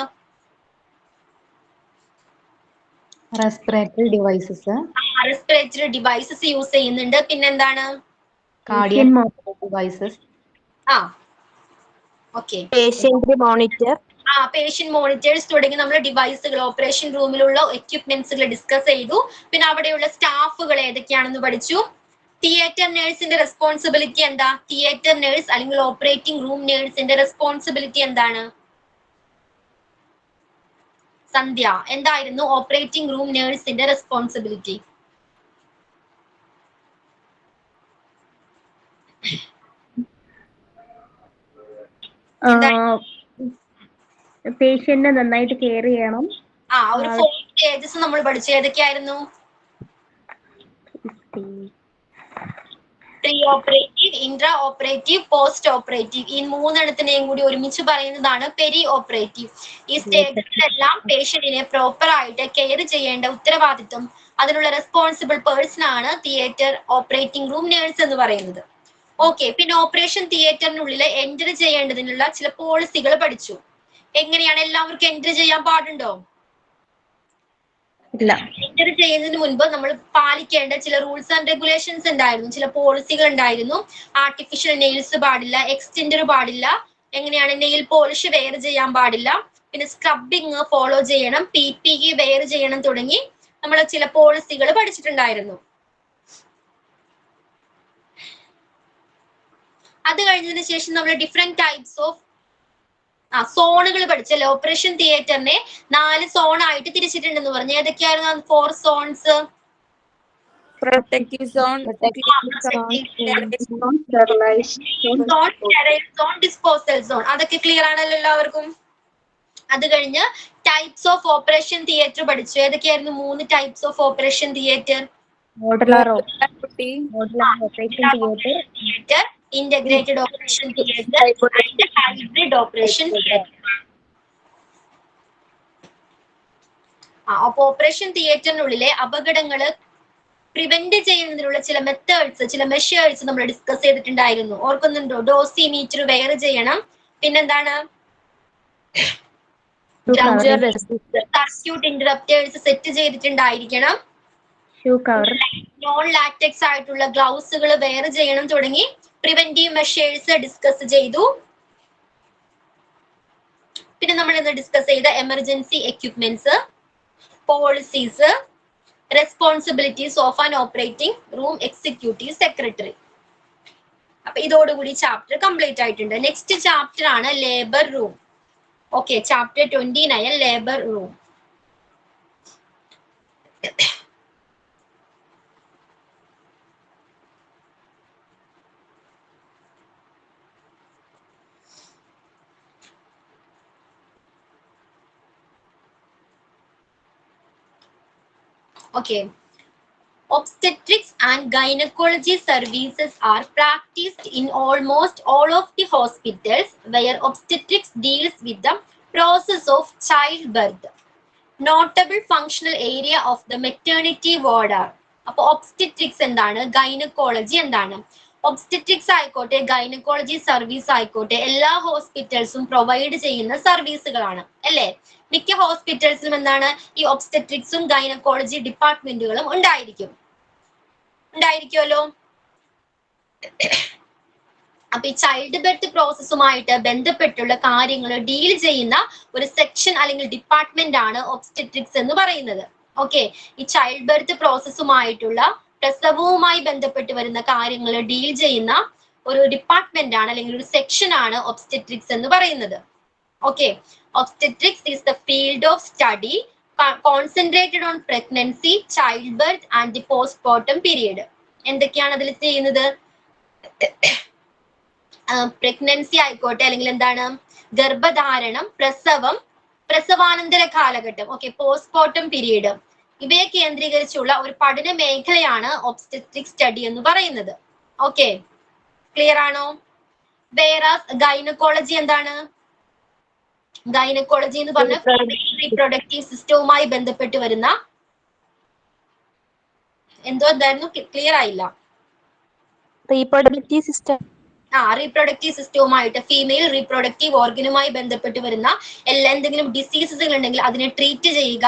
Respiratory devices. Respiratory devices use ചെയ്യുന്നുണ്ട്. പിന്നെന്താണ്? Cardiac devices. Okay, patient monitor. Patient monitors തുടങ്ങി നമ്മൾ ഡിവൈസുകൾ ഓപ്പറേഷൻ റൂമിലുള്ള എക്യുപ്മെന്റ്സുകൾ ഡിസ്കസ് ചെയ്തു. പിന്നെ അവിടെയുള്ള സ്റ്റാഫുകൾ ഏതൊക്കെയാണെന്ന് പഠിച്ചു. തിയേറ്റർ നേഴ്സിന്റെ റെസ്പോൺസിബിലിറ്റി എന്താ? തിയേറ്റർ നേഴ്സ് അല്ലെങ്കിൽ ഓപ്പറേറ്റിംഗ് റൂം നേഴ്സിന്റെ റെസ്പോൺസിബിലിറ്റി എന്താണ്? സന്ധ്യ, എന്തായിരുന്നു ഓപ്പറേറ്റിംഗ് റൂം നേഴ്സിന്റെ റെസ്പോൺസിബിലിറ്റി? പേഷ്യന്റിനെ നന്നായിട്ട് കെയർ ചെയ്യണം. ഒരു 4 സ്റ്റേജസ് നമ്മൾ പഠിച്ചു. ഏതൊക്കെയായിരുന്നു? Pre operative, intra operative, post operative. ഈ 3 കൂടി ഒരുമിച്ച് പറയുന്നതാണ് പെരി ഓപ്പറേറ്റീവ്. ഈ സ്റ്റേജസിലെല്ലാം പേഷ്യന്റിനെ പ്രോപ്പർ ആയിട്ട് കെയർ ചെയ്യേണ്ട ഉത്തരവാദിത്വം അതിനുള്ള റെസ്പോൺസിബിൾ പേഴ്സൺ ആണ് തിയേറ്റർ ഓപ്പറേറ്റിംഗ് റൂം നേഴ്സ് എന്ന് പറയുന്നത്. ഓക്കെ, പിന്നെ ഓപ്പറേഷൻ തിയേറ്ററിനുള്ളിൽ എൻറ്റർ ചെയ്യേണ്ടതിനുള്ള ചില പോളിസികൾ പഠിച്ചു. എങ്ങനെയാണ്? എല്ലാവർക്കും എൻറ്റർ ചെയ്യാൻ പാടുണ്ടോ? ഇല്ല. എൻറ്റർ ചെയ്യുന്നതിന് മുൻപ് നമ്മൾ പാലിക്കേണ്ട ചില റൂൾസ് ആൻഡ് റെഗുലേഷൻസ് ഉണ്ടായിരുന്നു, ചില പോളിസികൾ ഉണ്ടായിരുന്നു. ആർട്ടിഫിഷ്യൽ നെയിൽസ് പാടില്ല, എക്സ്റ്റെൻഡർ പാടില്ല, എങ്ങനെയാണ് നെയിൽ പോളിഷ് വെയർ ചെയ്യാൻ പാടില്ല, പിന്നെ സ്ക്രബിങ് ഫോളോ ചെയ്യണം, PPE വെയർ ചെയ്യണം തുടങ്ങി നമ്മൾ ചില പോളിസികൾ പഠിച്ചിട്ടുണ്ടായിരുന്നു. അത് കഴിഞ്ഞതിന് ശേഷം നമ്മൾ ഡിഫറെന്റ് ടൈപ്സ് ഓഫ് സോണുകൾ പഠിച്ചല്ലേ. ഓപ്പറേഷൻ തിയേറ്ററിനെ 4 സോണായിട്ട് തിരിച്ചിട്ടുണ്ടെന്ന് പറഞ്ഞു. ഏതൊക്കെയായിരുന്നു 4 zones? Protective zone, zone, disposal zone. അതൊക്കെ ക്ലിയർ ആണല്ലോ എല്ലാവർക്കും? അത് കഴിഞ്ഞ് ടൈപ്സ് ഓഫ് ഓപ്പറേഷൻ തിയേറ്റർ പഠിച്ചു. ഏതൊക്കെയായിരുന്നു 3 types of operation theatre? Modular operation theatre, integrated operation theatre, hybrid operation theatre. അപ്പൊ ഓപ്പറേഷൻ തിയേറ്ററിനുള്ളിലെ അപകടങ്ങള് പ്രിവെന്റ് ചെയ്യുന്നതിനുള്ള ചില മെത്തേഡ്സ്, ചില മെഷേഴ്സ് നമ്മൾ ഡിസ്കസ് ചെയ്തിട്ടുണ്ടായിരുന്നു. ഓർക്കുന്നുണ്ടോ? ഡോസിമീറ്റർ വെയർ ചെയ്യണം. പിന്നെന്താണ്? സർക്യൂട്ട് ഇന്ററപ്റ്റേഴ്സ് സെറ്റ് ചെയ്തിട്ടുണ്ടായിരിക്കണം. നോൺ ലാറ്റക്സ് ആയിട്ടുള്ള ഗ്ലൗസുകൾ വെയർ ചെയ്യണം തുടങ്ങി പ്രിവെന്റീവ് മെഷേഴ്സ് ഡിസ്കസ് ചെയ്തു. പിന്നെ നമ്മൾ ഇന്ന് ഡിസ്കസ് ചെയ്ത emergency equipments, policies, responsibilities of an operating room executive secretary. അപ്പൊ ഇതോടുകൂടി ചാപ്റ്റർ കംപ്ലീറ്റ് ആയിട്ടുണ്ട്. നെക്സ്റ്റ് ചാപ്റ്റർ ആണ് labour room. Okay, chapter 29 labour room. Okay. Obstetrics and gynecology services are practiced in almost all of the hospitals where obstetrics deals with the process of childbirth. Notable functional area of the maternity ward are. അപ്പോൾ obstetrics എന്താണ്, gynaecology എന്താണ്? Obstetrics ആയിക്കോട്ടെ, gynaecology service ആയിക്കോട്ടെ, എല്ലാ ഹോസ്പിറ്റൽസും provide ചെയ്യുന്ന സർവീസുകളാണ് അല്ലേ? മിക്ക ഹോസ്പിറ്റൽസിലും എന്താണ്, ഈ ഒബ്സ്റ്റെട്രിക്സും ഗൈനക്കോളജി ഡിപ്പാർട്ട്മെന്റുകളും ഉണ്ടായിരിക്കുമല്ലോ. അപ്പൊ ഈ ചൈൽഡ് ബർത്ത് പ്രോസസ്സുമായിട്ട് ബന്ധപ്പെട്ടുള്ള കാര്യങ്ങൾ ഡീൽ ചെയ്യുന്ന ഒരു സെക്ഷൻ അല്ലെങ്കിൽ ഡിപ്പാർട്ട്മെന്റ് ആണ് ഒബ്സ്റ്റെട്രിക്സ് എന്ന് പറയുന്നത്. ഓക്കെ, ഈ ചൈൽഡ് ബർത്ത് പ്രോസസ്സുമായിട്ടുള്ള പ്രസവവുമായി ബന്ധപ്പെട്ട് വരുന്ന കാര്യങ്ങൾ ഡീൽ ചെയ്യുന്ന ഒരു ഡിപ്പാർട്ട്മെന്റ് ആണ് അല്ലെങ്കിൽ ഒരു സെക്ഷൻ ആണ് ഒബ്സ്റ്റെട്രിക്സ് എന്ന് പറയുന്നത്. Okay, obstetrics is the field of study concentrated on pregnancy, childbirth and the postpartum period. എന്തൊക്കെയാണ് അതിൽ ചെയ്യുന്നത്? പ്രഗ്നൻസി ആയിക്കോട്ടെ, അല്ലെങ്കിൽ എന്താണ്, ഗർഭധാരണം, പ്രസവം, പ്രസവാനന്തര കാലഘട്ടം, ഓക്കെ, പോസ്റ്റ്മോർട്ടം പീരീഡ്, ഇവയെ കേന്ദ്രീകരിച്ചുള്ള ഒരു പഠന മേഖലയാണ് ഒബ്സ്റ്റെട്രിക് സ്റ്റഡി എന്ന് പറയുന്നത്. ഓക്കെ, ക്ലിയർ ആണോ? വേറാസ് ഗൈനക്കോളജി എന്താണ്? ഗൈനക്കോളജി എന്ന് പറഞ്ഞ റീപ്രൊഡക്റ്റീവ് സിസ്റ്റവുമായി ബന്ധപ്പെട്ട് വരുന്ന എന്തായിരുന്നു? ക്ലിയർ ആയില്ല. Reproductive system. റീപ്രൊഡക്റ്റീവ് സിസ്റ്റവുമായിട്ട്, ഫീമെയിൽ റീപ്രൊഡക്റ്റീവ് ഓർഗനുമായി ബന്ധപ്പെട്ട് വരുന്ന എന്തെങ്കിലും ഡിസീസസുകൾ ഉണ്ടെങ്കിൽ അതിനെ ട്രീറ്റ് ചെയ്യുക,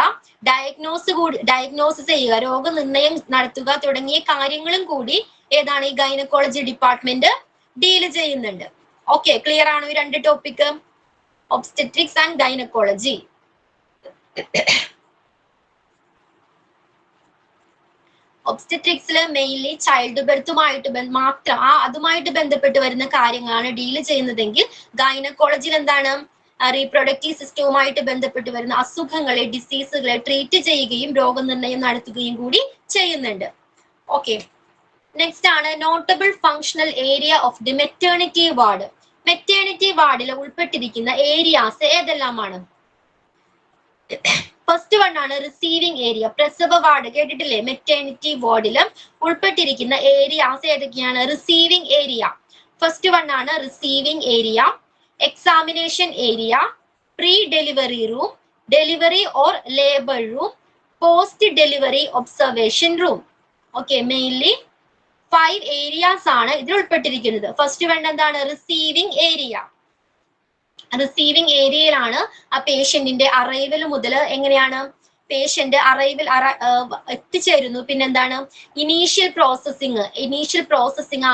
ഡയഗ്നോസിസ് ചെയ്യുക, രോഗനിർണയം നടത്തുക തുടങ്ങിയ കാര്യങ്ങളും കൂടി ഏതാണ്, ഈ ഗൈനക്കോളജി ഡിപ്പാർട്ട്മെന്റ് ഡീൽ ചെയ്യുന്നുണ്ട്. ഓക്കെ, ക്ലിയർ ആണോ ഈ 2 ടോപ്പിക്? obstetrics and gynecology. ഒബ്സ്റ്റെട്രിക്സില് മെയിൻലി ചൈൽഡ് ബർത്തുമായിട്ട് മാത്രം അതുമായിട്ട് ബന്ധപ്പെട്ട് വരുന്ന കാര്യങ്ങളാണ് ഡീൽ ചെയ്യുന്നതെങ്കിൽ ഗൈനക്കോളജിയിൽ എന്താണ്, റീപ്രൊഡക്റ്റീവ് സിസ്റ്റവുമായിട്ട് ബന്ധപ്പെട്ട് വരുന്ന അസുഖങ്ങളെ, ഡിസീസുകളെ ട്രീറ്റ് ചെയ്യുകയും രോഗനിർണയം നടത്തുകയും കൂടി ചെയ്യുന്നുണ്ട്. ഓക്കെ, നെക്സ്റ്റ് ആണ് notable functional area of the maternity ward. Maternity വാർഡിൽ ഉൾപ്പെട്ടിരിക്കുന്ന ഏരിയാസ് ഏതെല്ലാമാണ്? ഫസ്റ്റ് വൺ ആണ് റിസീവിംഗ് ഏരിയ. പ്രസവ വാർഡ് കേട്ടിട്ടില്ലേ? മെറ്റേണിറ്റി വാർഡിൽ ഉൾപ്പെട്ടിരിക്കുന്ന ഏരിയാസ് ഏതൊക്കെയാണ്? Receiving area. ഫസ്റ്റ് വൺ ആണ് receiving area, examination area, pre delivery room, delivery or labour room, post delivery observation room. Okay, mainly 5 areas ആണ് ഇതിൽ ഉൾപ്പെട്ടിരിക്കുന്നത്. ഫസ്റ്റ് വൺ എന്താണ്? Receiving area. റിസീവിംഗ് ഏരിയയിലാണ് ആ പേഷ്യന്റിന്റെ അറൈവൽ മുതൽ എങ്ങനെയാണ് പേഷ്യന്റ് എത്തിച്ചേരുന്നു, പിന്നെന്താണ് ഇനീഷ്യൽ പ്രോസസ്സിംഗ്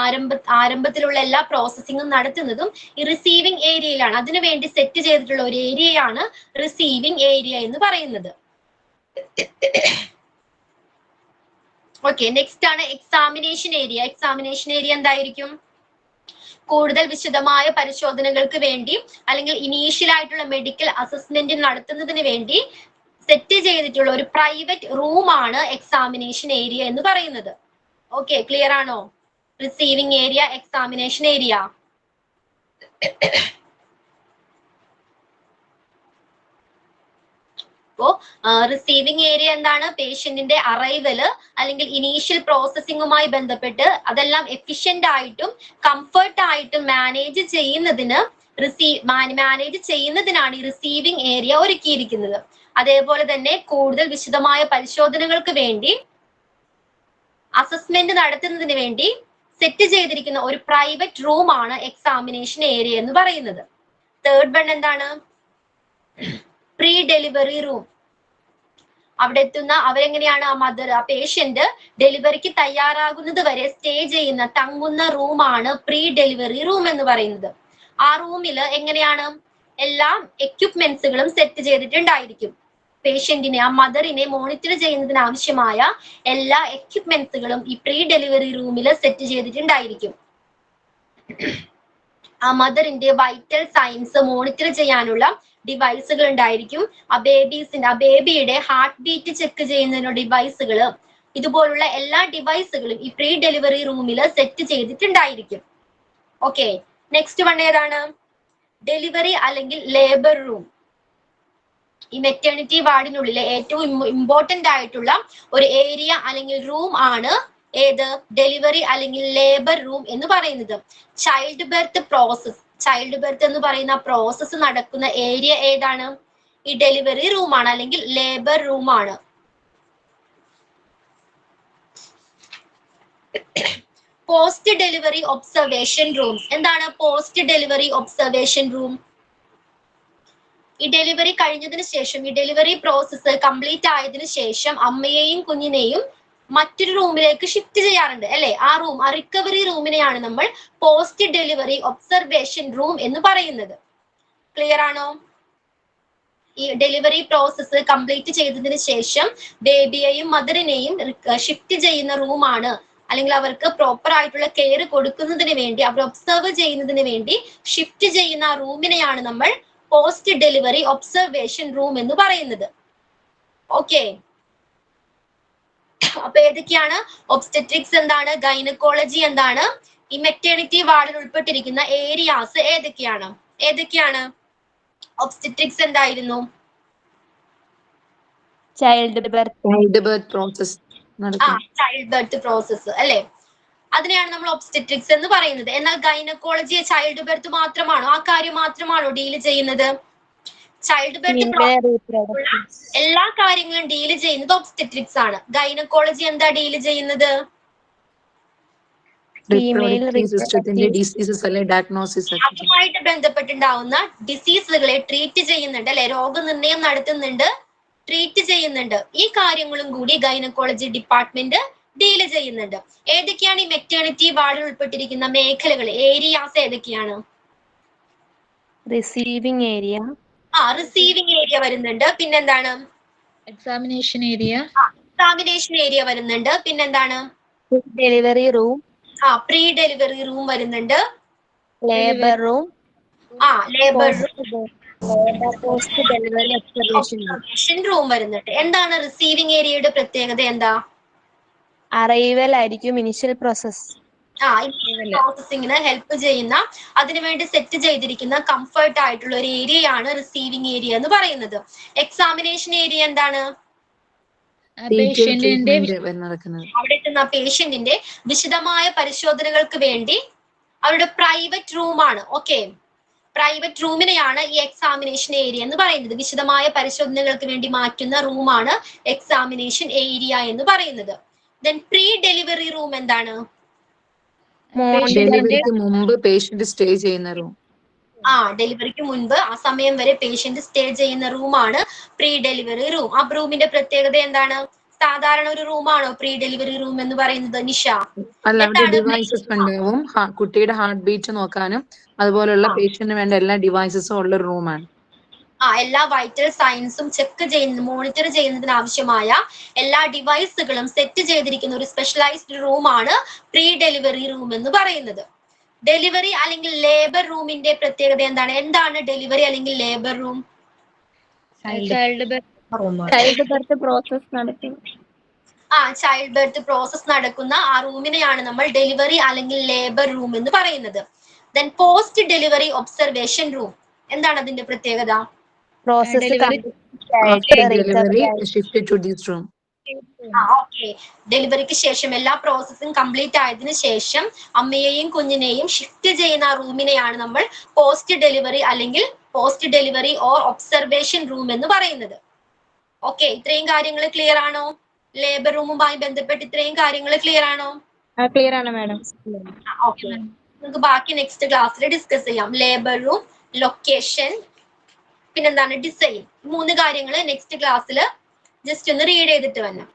ആരംഭത്തിലുള്ള എല്ലാ പ്രോസസ്സിംഗും നടത്തുന്നതും ഈ റിസീവിംഗ് ഏരിയയിലാണ്. അതിനുവേണ്ടി സെറ്റ് ചെയ്തിട്ടുള്ള ഒരു ഏരിയയാണ് റിസീവിംഗ് ഏരിയ എന്ന് പറയുന്നത്. ഓക്കെ, നെക്സ്റ്റ് ആണ് എക്സാമിനേഷൻ ഏരിയ. എക്സാമിനേഷൻ ഏരിയ എന്തായിരിക്കും? കൂടുതൽ വിശദമായ പരിശോധനകൾക്ക് വേണ്ടി അല്ലെങ്കിൽ ഇനീഷ്യൽ ആയിട്ടുള്ള മെഡിക്കൽ അസസ്മെന്റ് നടത്തുന്നതിന് വേണ്ടി സെറ്റ് ചെയ്തിട്ടുള്ള ഒരു പ്രൈവറ്റ് റൂമാണ് എക്സാമിനേഷൻ ഏരിയ എന്ന് പറയുന്നത്. ഓക്കെ, ക്ലിയർ ആണോ? Receiving area, examination area. അപ്പോ റിസീവിംഗ് ഏരിയ എന്താണ്? പേഷ്യന്റിന്റെ അറൈവല് അല്ലെങ്കിൽ ഇനീഷ്യൽ പ്രോസസ്സിംഗുമായി ബന്ധപ്പെട്ട് അതെല്ലാം എഫിഷ്യന്റ് ആയിട്ടും കംഫർട്ട് ആയിട്ടും മാനേജ് ചെയ്യുന്നതിനാണ് ഈ റിസീവിംഗ് ഏരിയ ഒരുക്കിയിരിക്കുന്നത്. അതേപോലെ തന്നെ കൂടുതൽ വിശദമായ പരിശോധനകൾക്ക് വേണ്ടി അസസ്മെന്റ് നടത്തുന്നതിന് വേണ്ടി സെറ്റ് ചെയ്തിരിക്കുന്ന ഒരു പ്രൈവറ്റ് റൂമാണ് എക്സാമിനേഷൻ ഏരിയ എന്ന് പറയുന്നത്. തേർഡ് വൺ എന്താണ്? Pre delivery room. അവിടെ എത്തുന്ന അവരെങ്ങനെയാണ് ആ പേഷ്യന്റ് ഡെലിവറിക്ക് തയ്യാറാകുന്നത് വരെ സ്റ്റേ ചെയ്യുന്ന തങ്ങുന്ന റൂമാണ് പ്രീ ഡെലിവറി റൂം എന്ന് പറയുന്നത്. ആ റൂമിൽ എങ്ങനെയാണ് എല്ലാ എക്യുപ്മെന്റ്സുകളും സെറ്റ് ചെയ്തിട്ടുണ്ടായിരിക്കും. പേഷ്യന്റിനെ, ആ മദറിനെ മോണിറ്റർ ചെയ്യുന്നതിന് ആവശ്യമായ എല്ലാ എക്യുപ്മെന്റ്സുകളും ഈ പ്രീ ഡെലിവറി റൂമിൽ സെറ്റ് ചെയ്തിട്ടുണ്ടായിരിക്കും. ആ മദറിന്റെ വൈറ്റൽ സൈൻസ് മോണിറ്റർ ചെയ്യാനുള്ള ഡിവൈസുകൾ ഉണ്ടായിരിക്കും. ആ ബേബിയുടെ ഹാർട്ട് ബീറ്റ് ചെക്ക് ചെയ്യുന്നതിനുള്ള ഡിവൈസുകൾ, ഇതുപോലുള്ള എല്ലാ ഡിവൈസുകളും ഈ പ്രീ ഡെലിവറി റൂമിൽ സെറ്റ് ചെയ്തിട്ടുണ്ടായിരിക്കും. ഓക്കെ, നെക്സ്റ്റ് വൺ ഏതാണ്? ഡെലിവറി അല്ലെങ്കിൽ ലേബർ റൂം. ഈ മെറ്റേണിറ്റി വാർഡിനുള്ളിലെ ഏറ്റവും ഇമ്പോർട്ടന്റ് ആയിട്ടുള്ള ഒരു ഏരിയ അല്ലെങ്കിൽ റൂം ആണ് ഏത്? ഡെലിവറി അല്ലെങ്കിൽ ലേബർ റൂം എന്ന് പറയുന്നത്. ചൈൽഡ് ബെർത്ത് എന്ന് പറയുന്ന പ്രോസസ്സ് നടക്കുന്ന ഏരിയ ഏതാണ്? ഈ ഡെലിവറി റൂമാണ് അല്ലെങ്കിൽ ലേബർ റൂമാണ്. Post delivery observation rooms. എന്താണ് പോസ്റ്റ് ഡെലിവറി ഒബ്സർവേഷൻ റൂം? ഈ ഡെലിവറി കഴിഞ്ഞതിന് ശേഷം, ഈ ഡെലിവറി പ്രോസസ്സ് കംപ്ലീറ്റ് ആയതിനു ശേഷം അമ്മയെയും കുഞ്ഞിനെയും മറ്റൊരു റൂമിലേക്ക് ഷിഫ്റ്റ് ചെയ്യാറുണ്ട് അല്ലെ? ആ റിക്കവറി റൂമിനെയാണ് നമ്മൾ പോസ്റ്റ് ഡെലിവറി ഒബ്സർവേഷൻ റൂം എന്ന് പറയുന്നത്. ക്ലിയർ ആണോ? ഈ ഡെലിവറി പ്രോസസ്സ് കംപ്ലീറ്റ് ചെയ്തതിന് ശേഷം ബേബിയെയും മദറിനെയും ഷിഫ്റ്റ് ചെയ്യുന്ന റൂമാണ്, അല്ലെങ്കിൽ അവർക്ക് പ്രോപ്പർ ആയിട്ടുള്ള കെയർ കൊടുക്കുന്നതിന് വേണ്ടി, അവർ ഒബ്സർവ് ചെയ്യുന്നതിന് വേണ്ടി ഷിഫ്റ്റ് ചെയ്യുന്ന ആ റൂമിനെയാണ് നമ്മൾ പോസ്റ്റ് ഡെലിവറി ഒബ്സർവേഷൻ റൂം എന്ന് പറയുന്നത്. ഓക്കെ, അപ്പൊ ഏതൊക്കെയാണ്? ഒബ്സ്റ്റെട്രിക്സ് എന്താണ്? ഗൈനക്കോളജി എന്താണ്? ഈ മെറ്റേണിറ്റി വാർഡിൽ ഉൾപ്പെട്ടിരിക്കുന്ന ഏരിയാസ് ഏതൊക്കെയാണ്? ഒബ്സ്റ്റെട്രിക്സ് എന്തായിരുന്നു? ചൈൽഡ് ബർത്ത് പ്രോസസ് അല്ലെ? അതിനെയാണ് നമ്മൾ ഒബ്സ്റ്റെട്രിക്സ് എന്ന് പറയുന്നത്. എന്നാൽ ഗൈനക്കോളജി ചൈൽഡ് ബർത്ത് മാത്രമാണോ, ആ കാര്യം മാത്രമാണോ ഡീല് ചെയ്യുന്നത്? ചൈൽഡ് ബർത്ത് എല്ലാ കാര്യങ്ങളും ഡീല് ചെയ്യുന്നത് ഒബ്സ്റ്റെട്രിക്സ് ആണ്. ഗൈനക്കോളജി എന്താ ഡീല് ചെയ്യുന്നത്? അതുമായിട്ട് ബന്ധപ്പെട്ടുണ്ടാവുന്ന ഡിസീസുകളെ ട്രീറ്റ് ചെയ്യുന്നുണ്ട് അല്ലെ? രോഗനിർണയം നടത്തുന്നുണ്ട്, ട്രീറ്റ് ചെയ്യുന്നുണ്ട്. ഈ കാര്യങ്ങളും കൂടി ഗൈനക്കോളജി ഡിപ്പാർട്ട്മെന്റ് ഡീല് ചെയ്യുന്നുണ്ട്. ഏതൊക്കെയാണ് ഈ മെറ്റേണിറ്റി വാർഡിൽ ഉൾപ്പെട്ടിരിക്കുന്ന മേഖലകൾ, ഏരിയാസ് ഏതൊക്കെയാണ്? റിസീവിംഗ് ഏരിയ വരുന്നുണ്ട്. പിന്നെന്താണ്? എക്സാമിനേഷൻ ഏരിയ വരുന്നുണ്ട്. പിന്നെന്താണ്? Delivery room, pre delivery room വരുന്നുണ്ട്. Labour room, post delivery observation room വരുന്നുണ്ട്. എന്താണ് റിസീവിംഗ് ഏരിയയുടെ പ്രത്യേകത? എന്താ? അറൈവൽ ആയിരിക്കും ഇനിഷ്യൽ പ്രോസസ്. പ്രോസസിങ്ങിന് ഹെൽപ്പ് ചെയ്യുന്ന, അതിനുവേണ്ടി സെറ്റ് ചെയ്തിരിക്കുന്ന കംഫർട്ട് ആയിട്ടുള്ള ഒരു ഏരിയയാണ് റിസീവിംഗ് ഏരിയ എന്ന് പറയുന്നത്. എക്സാമിനേഷൻ ഏരിയ എന്താണ്? അവിടെ എത്തുന്ന പേഷ്യന്റിന്റെ വിശദമായ പരിശോധനകൾക്ക് വേണ്ടി അവരുടെ പ്രൈവറ്റ് റൂമാണ്. ഓക്കെ, പ്രൈവറ്റ് റൂമിനെയാണ് ഈ എക്സാമിനേഷൻ ഏരിയ എന്ന് പറയുന്നത്. വിശദമായ പരിശോധനകൾക്ക് വേണ്ടി മാറ്റുന്ന റൂമാണ് എക്സാമിനേഷൻ ഏരിയ എന്ന് പറയുന്നത്. ദെൻ പ്രീ ഡെലിവറി റൂം എന്താണ്? ഡെലിവറിക്ക് മുമ്പ് പേഷ്യന്റ് സ്റ്റേ ചെയ്യുന്ന റൂം. ഡെലിവറിക്ക് മുൻപ് ആ സമയം വരെ പേഷ്യന്റ് സ്റ്റേ ചെയ്യുന്ന റൂമാണ് പ്രീ ഡെലിവറി റൂം. ആ റൂമിന്റെ പ്രത്യേകത എന്താണ്? സാധാരണ ഒരു റൂമാണോ പ്രീ ഡെലിവറി റൂം എന്ന് പറയുന്നത്? നിഷ, അല്ല, അവിടെ ഡിവൈസസ് ഉണ്ടാവും. കുട്ടിയുടെ ഹാർട്ട് ബീറ്റ് നോക്കാനും അതുപോലുള്ള പേഷ്യന്റിന് വേണ്ട എല്ലാ ഡിവൈസസും ഉള്ള റൂമാണ്. എല്ലാ വൈറ്റൽ സയൻസും ചെക്ക് ചെയ്യുന്ന മോണിറ്റർ ചെയ്യുന്നതിന് ആവശ്യമായ എല്ലാ ഡിവൈസുകളും സെറ്റ് ചെയ്തിരിക്കുന്ന ഒരു സ്പെഷ്യലൈസ്ഡ് റൂമാണ് പ്രീ ഡെലിവറി റൂം എന്ന് പറയുന്നത്. ഡെലിവറി അല്ലെങ്കിൽ ലേബർ റൂമിന്റെ പ്രത്യേകത എന്താണ്? എന്താണ് ഡെലിവറി അല്ലെങ്കിൽ labour room? Child birth process നടക്കും. ചൈൽഡ് ബർത്ത് പ്രോസസ് നടക്കുന്ന ആ റൂമിനെയാണ് നമ്മൾ ഡെലിവറി അല്ലെങ്കിൽ ലേബർ റൂം എന്ന് പറയുന്നത്. Then post delivery observation room, എന്താണ് അതിന്റെ പ്രത്യേകത? ഡെലിവറിക്ക് ശേഷം എല്ലാ പ്രോസസ്സും കംപ്ലീറ്റ് ആയതിനു ശേഷം അമ്മയെയും കുഞ്ഞിനെയും ഷിഫ്റ്റ് ചെയ്യുന്ന റൂമിനെയാണ് നമ്മൾ പോസ്റ്റ് ഡെലിവറി അല്ലെങ്കിൽ post delivery or observation room എന്ന് പറയുന്നത്. ഓക്കെ, ഇത്രയും കാര്യങ്ങൾ ക്ലിയർ ആണോ? ലേബർ റൂമുമായി ബന്ധപ്പെട്ട് ഇത്രയും കാര്യങ്ങൾ ക്ലിയർ ആണോ? ക്ലിയർ ആണ് മാഡം. ഓക്കെ, നമുക്ക് ബാക്കി നെക്സ്റ്റ് ക്ലാസ്സിൽ ഡിസ്കസ് ചെയ്യാം. ലേബർ റൂം, ലൊക്കേഷൻ, പിന്നെന്താണ് ഡിസൈൻ, 3 കാര്യങ്ങൾ നെക്സ്റ്റ് ക്ലാസ്സിൽ ജസ്റ്റ് ഒന്ന് റീഡ് ചെയ്തിട്ട് വരണം.